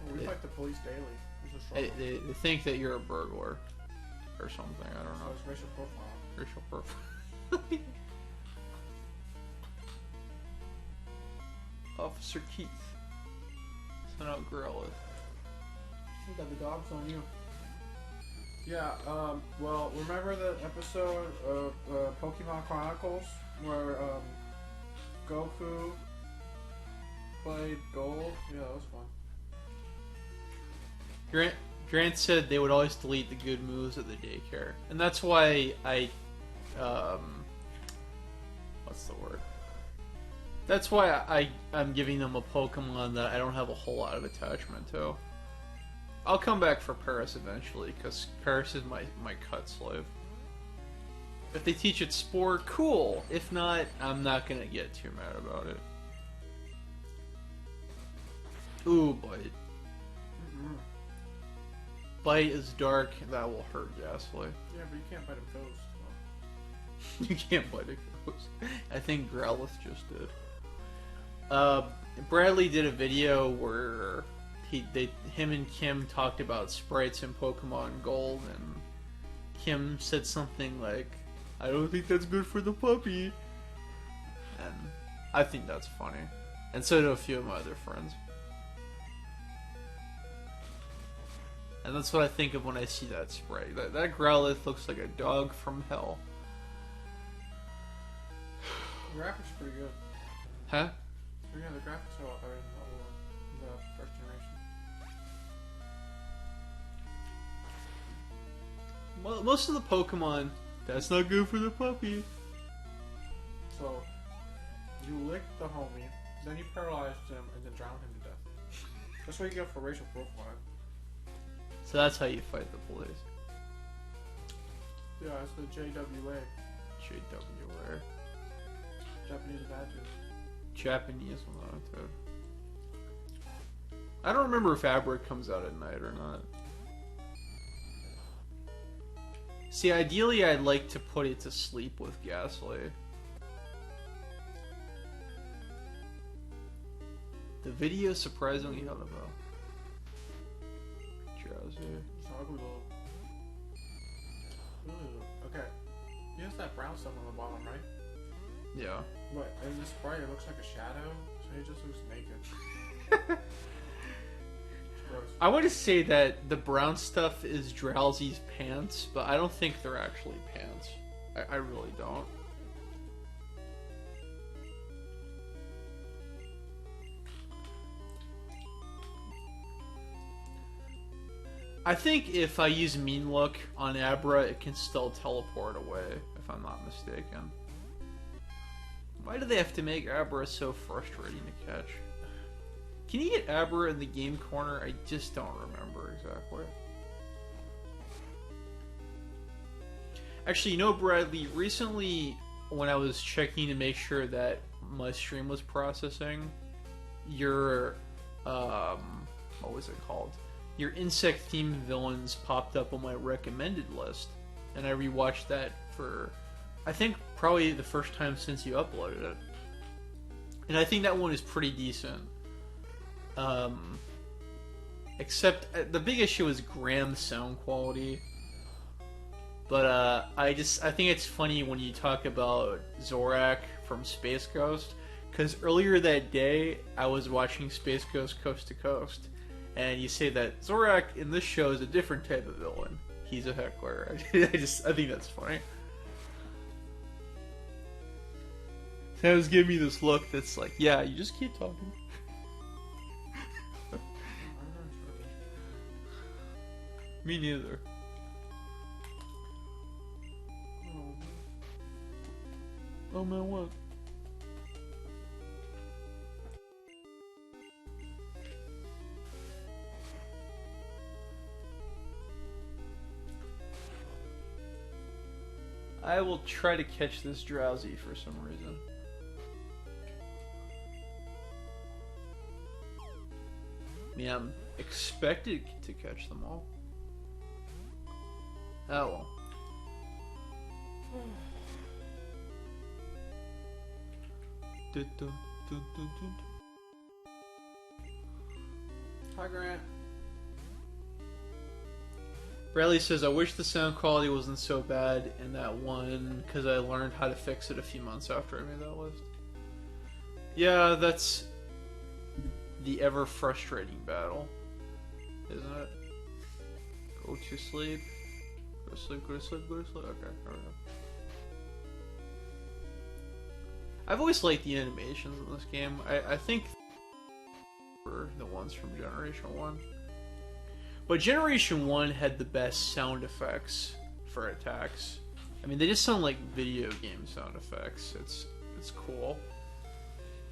Well, we fight the police daily. They think that you're a burglar or something. I don't So know. it's racial profile. Racial profile. Officer Keith. Send out Growlithe. You got the dogs on you. Yeah, well, remember the episode of Pokemon Chronicles where Goku played Gold? Yeah, that was fun. Grant said they would always delete the good moves at the daycare, and that's why what's the word? That's why I'm giving them a Pokemon that I don't have a whole lot of attachment to. I'll come back for Paris eventually, because Paris is my cut slave. If they teach it Spore, cool. If not, I'm not gonna get too mad about it. Ooh, Bite. Mm-hmm. Bite is dark, that will hurt Ghastly. Yeah, but you can't bite a ghost. So. You can't bite a ghost. I think Growlithe just did. Bradley did a video where him and Kim talked about sprites in Pokemon Gold, and Kim said something like, "I don't think that's good for the puppy," and I think that's funny, and so do a few of my other friends. And that's what I think of when I see that sprite. That Growlithe looks like a dog from hell. The graphics are pretty good. Huh? Yeah, the graphics are a lot better than the first generation. Well, most of the Pokemon, that's not good for the puppy. So, you lick the homie, then you paralyzed him, and then drown him to death. That's what you get for racial profiling. So that's how you fight the police. Yeah, it's the JWA. JWR. Japanese badges. Japanese one, too. I don't remember if Abra comes out at night or not. See, ideally I'd like to put it to sleep with Ghastly. The video surprisingly held up well. Drowsy. It's ugly little. Ooh, okay. He has that brown stuff on the bottom, right? Yeah. But in this sprite, it looks like a shadow, so he just looks naked. It's gross. I want to say that the brown stuff is Drowsy's pants, but I don't think they're actually pants. I really don't. I think if I use Mean Look on Abra, it can still teleport away, if I'm not mistaken. Why do they have to make Abra so frustrating to catch? Can you get Abra in the game corner? I just don't remember exactly. Actually, you know, Bradley, recently when I was checking to make sure that my stream was processing, your, what was it called? Your insect-themed villains popped up on my recommended list, and I rewatched that for, I think, probably the first time since you uploaded it. And I think that one is pretty decent. Except, the big issue is Graham's sound quality. But, I think it's funny when you talk about Zorak from Space Ghost, because earlier that day, I was watching Space Ghost Coast to Coast, and you say that Zorak in this show is a different type of villain. He's a heckler. I think that's funny. That was giving me this look that's like, yeah, you just keep talking. Me neither. Oh man, what? I will try to catch this Drowsy for some reason. I mean, I'm expected to catch them all. Oh well. Hi, Grant. Bradley says, I wish the sound quality wasn't so bad in that one, because I learned how to fix it a few months after I made that list. Yeah, that's the ever frustrating battle, isn't it? Go to sleep. Go to sleep, go to sleep, go to sleep. Okay, alright. I've always liked the animations in this game. I think for the ones from Generation 1. But Generation 1 had the best sound effects for attacks. I mean, they just sound like video game sound effects. It's cool.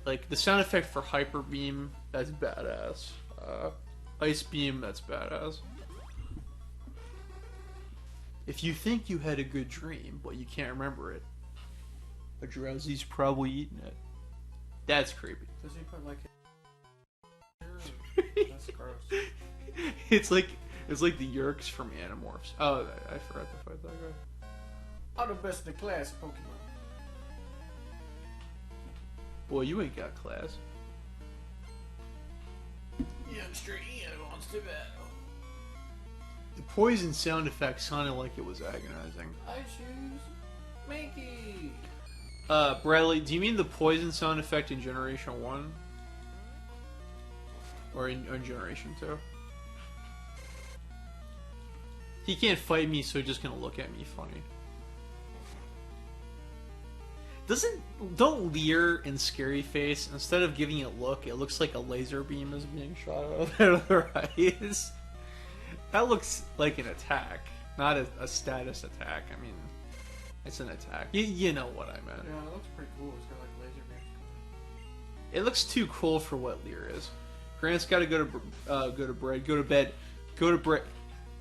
Like, the sound effect for Hyper Beam, that's badass. Ice Beam, that's badass. If you think you had a good dream, but you can't remember it, a drowsy's probably eating it. That's creepy. Does he put like that's gross. It's like the Yerks from Animorphs. Oh, I forgot to fight that guy. I'm the best in the class, Pokemon. Boy, you ain't got class. Youngster Ian wants to battle. The poison sound effect sounded like it was agonizing. I choose Mickey. Bradley, do you mean the poison sound effect in Generation 1? Or in Generation 2? He can't fight me, so he's just gonna look at me funny. Don't Leer in Scary Face, instead of giving it a look, it looks like a laser beam is being shot out of their eyes. That looks like an attack, not a status attack. I mean, it's an attack. You know what I meant. Yeah, it looks pretty cool. It's got like laser beams coming. It looks too cool for what Leer is. Grant's got to go to bed.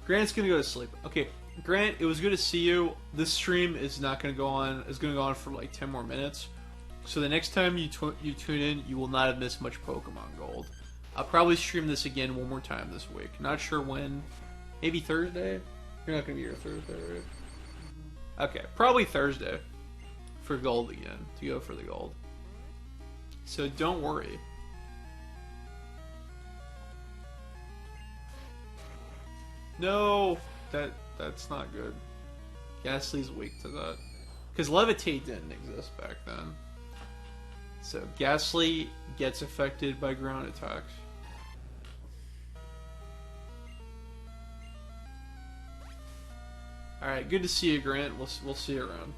Grant's gonna go to sleep. Okay, Grant, it was good to see you. This stream is not gonna go on. It's gonna go on for like 10 more minutes. So the next time you tune in, you will not have missed much Pokemon Gold. I'll probably stream this again one more time this week. Not sure when. Maybe Thursday? You're not gonna be here Thursday, right? Okay, probably Thursday for Gold again, to go for the Gold. So don't worry. No! That's not good. Ghastly's weak to that. Because Levitate didn't exist back then. So Ghastly gets affected by ground attacks. Alright, good to see you, Grant. We'll see you around.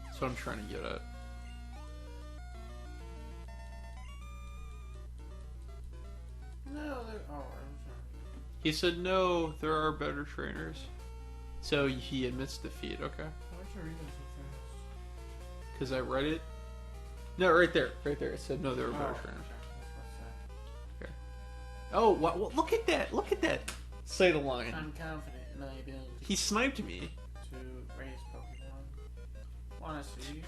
That's what I'm trying to get at. No, they're... Oh, I'm sorry. He said, no, there are better trainers. So he admits defeat, okay. Why should I read that so fast? Because I read it. No, right there. Right there. It said, no, there are better trainers. Okay. Oh, well, look at that. Look at that. Say the line. I'm confident in my ability He sniped me. to raise Pokemon. Wanna see?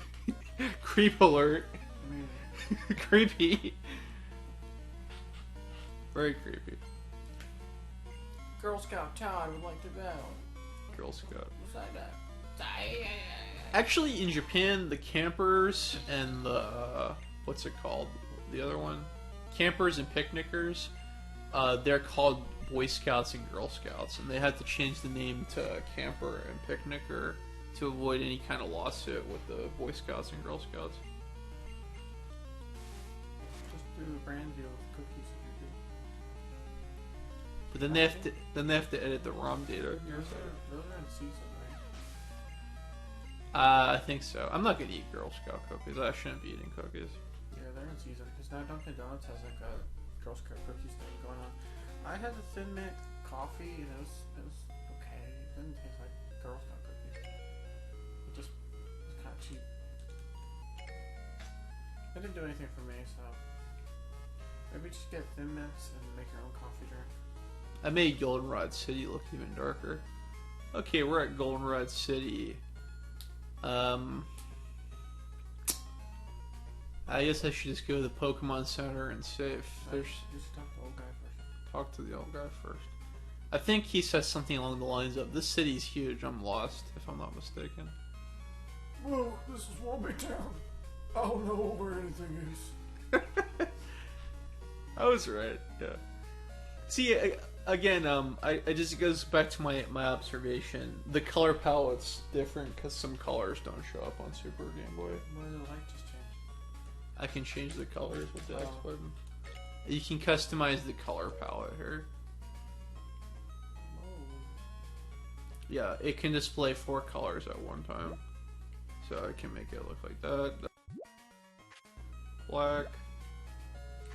Creep alert. Mm. Creepy. Very creepy. Girl Scout Todd would like to battle. Girl Scout. What's that? Actually, in Japan, the campers and the... what's it called? The other one? Campers and picnickers. They're called Boy Scouts and Girl Scouts. And they had to change the name to camper and picnicker to avoid any kind of lawsuit with the Boy Scouts and Girl Scouts. Just do a brand deal with cookies if you're good. But then they have to edit the ROM data. Those are in season, right? I think so. I'm not gonna eat Girl Scout cookies. I shouldn't be eating cookies. Yeah, they're in season. Because now Dunkin' Donuts has like a Girl Scout cookies thing going on. I had the Thin Mint coffee and it was okay. It didn't taste like Girl Scout cookies. It just was kind of cheap. It didn't do anything for me, so maybe just get Thin Mints and make your own coffee drink. I made Goldenrod City look even darker. Okay, we're at Goldenrod City. I guess I should just go to the Pokemon Center and save. You should talk to the old guy first. Talk to the old guy first. I think he says something along the lines of, "This city's huge, I'm lost," if I'm not mistaken. Whoa, this is Wombay Town. I don't know where anything is. I was right, yeah. See, again, it just goes back to my observation. The color palette's different because some colors don't show up on Super Game Boy. Why did the light just change? I can change the colors with the X Oh. button. You can customize the color palette here. Oh. Yeah, it can display 4 colors at one time. So I can make it look like that. Black.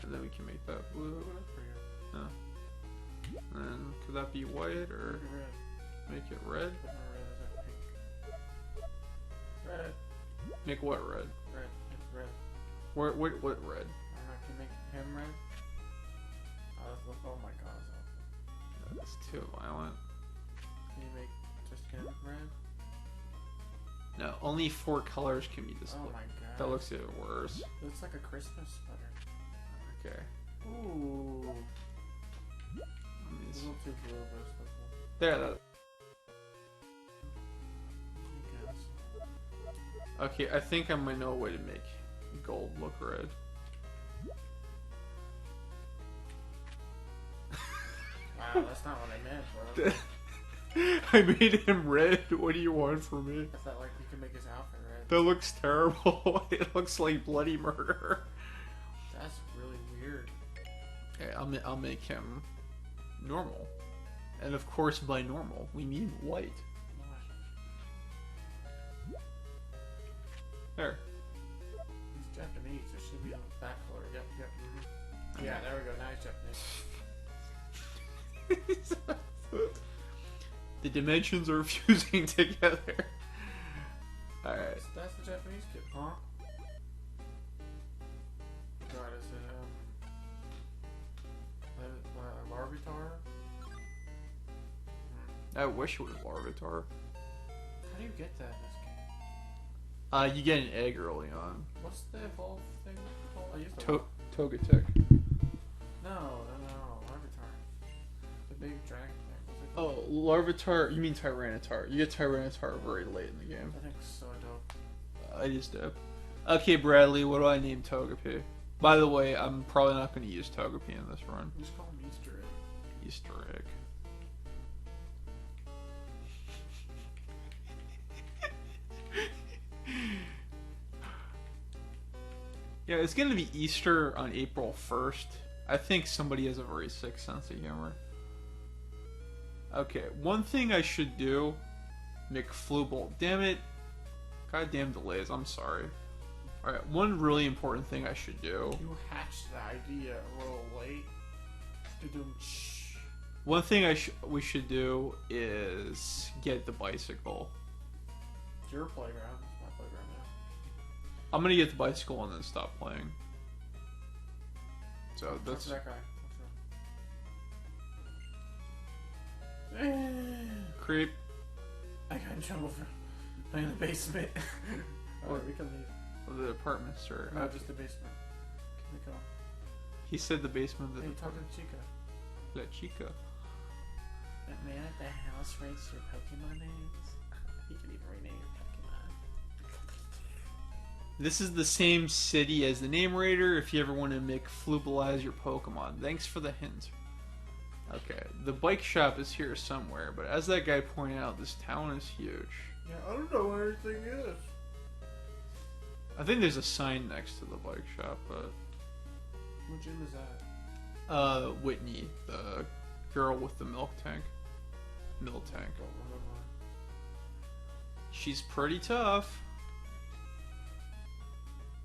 And then we can make that blue. Good for you. Yeah. And could that be white or Make it red. make it red? Put more red as that pink. Red. Make what red? Red. It's red. What red? I don't know. Can you make him red? Oh my god. That's too violent. Can you make just him red? No, only 4 colors can be displayed. Oh my god. That looks even worse. It looks like a Christmas sweater. Okay. Ooh. Let It's me a little too blue, but it's like There, that. I guess. Okay, I think I might know a way to make gold look red. Wow, that's not what I meant, bro. I made him red. What do you want from me? I thought like you could make his outfit red. That looks terrible. It looks like bloody murder. That's really weird. Okay, I'll make him normal. And of course, by normal, we mean white. Why? There. He's Japanese. It should be on that color. Yep, yep. Mm-hmm. Yeah, there we go. Now he's Japanese. The dimensions are fusing together. Alright. That's the Japanese kid, huh? God, is it Larvitar? I wish it was Larvitar. How do you get that in this game? You get an egg early on. What's the evolve thing called? I used to. Togetic. No, Larvitar. The big dragon thing. What's it Oh, called? Larvitar. You mean Tyranitar. You get Tyranitar very late in the game. I think it's so dope. I just did. Okay, Bradley, what do I name Togepi? By the way, I'm probably not going to use Togepi in this run. Just call him Easter egg. Easter egg. Yeah, it's going to be Easter on April 1st. I think somebody has a very sick sense of humor. Okay, one thing I should do... McFlooble. Damn it. Goddamn delays, I'm sorry. Alright, one really important thing I should do. You hatched the idea a little late. Shh. One thing we should do is get the bicycle. It's your playground. It's my playground now. I'm gonna get the bicycle and then stop playing. So Talk that's... to that guy. What's wrong? Creep. I got in trouble for playing in the basement. Alright, we can leave. The apartments are... No, just the basement. Can we go? He said the basement of the... Hey, talk to Chica. La Chica. That man at the house rates your Pokemon names. He can even rename your Pokemon. This is the same city as the Name Raider if you ever want to McFloobleize your Pokemon. Thanks for the hint. Okay, the bike shop is here somewhere, but as that guy pointed out, this town is huge. Yeah, I don't know where anything is. I think there's a sign next to the bike shop, but... What gym is that? Whitney, the girl with the milk tank. Milk tank. Don't remember. She's pretty tough.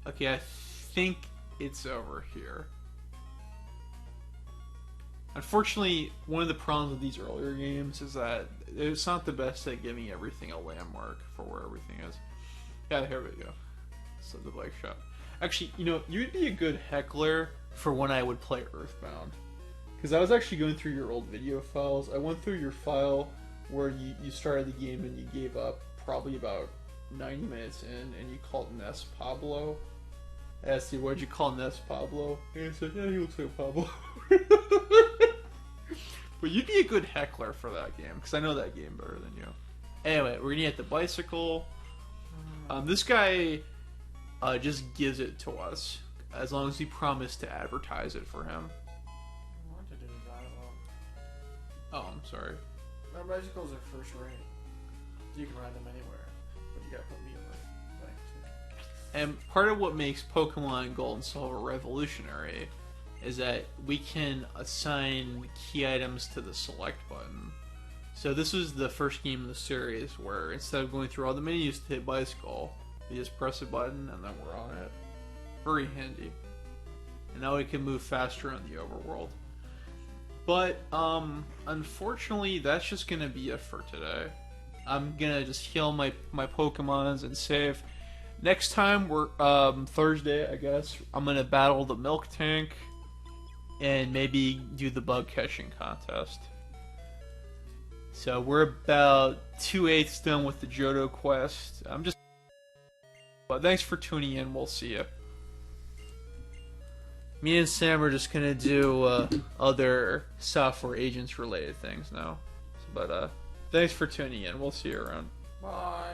Okay, I think it's over here. Unfortunately, one of the problems with these earlier games is that it's not the best at giving everything a landmark for where everything is. Yeah, here we go. So the bike shop. Actually, you know, you'd be a good heckler for when I would play Earthbound. Because I was actually going through your old video files. I went through your file where you started the game and you gave up probably about 90 minutes in, and you called Ness Pablo. I asked you, what'd you call Ness Pablo? And he said, yeah, he looks like Pablo. But you'd be a good heckler for that game, because I know that game better than you. Anyway, we're gonna get the bicycle. This guy just gives it to us, as long as we promise to advertise it for him. I want to do dialogue. Oh, I'm sorry. My bicycles are first rate. You can ride them anywhere, but you gotta put me in the bike too. And part of what makes Pokemon Gold and Silver revolutionary is that we can assign key items to the select button. So this was the first game in the series where instead of going through all the menus to hit bicycle, you just press a button and then we're on it. Very handy. And now we can move faster in the overworld. But unfortunately, that's just gonna be it for today. I'm gonna just heal my Pokemons and save. Next time we're Thursday, I guess. I'm gonna battle the Milk Tank and maybe do the bug catching contest. So we're about 2/8 done with the Johto quest. But thanks for tuning in. We'll see you. Me and Sam are just gonna do other software agents related things now. But thanks for tuning in. We'll see you around. Bye.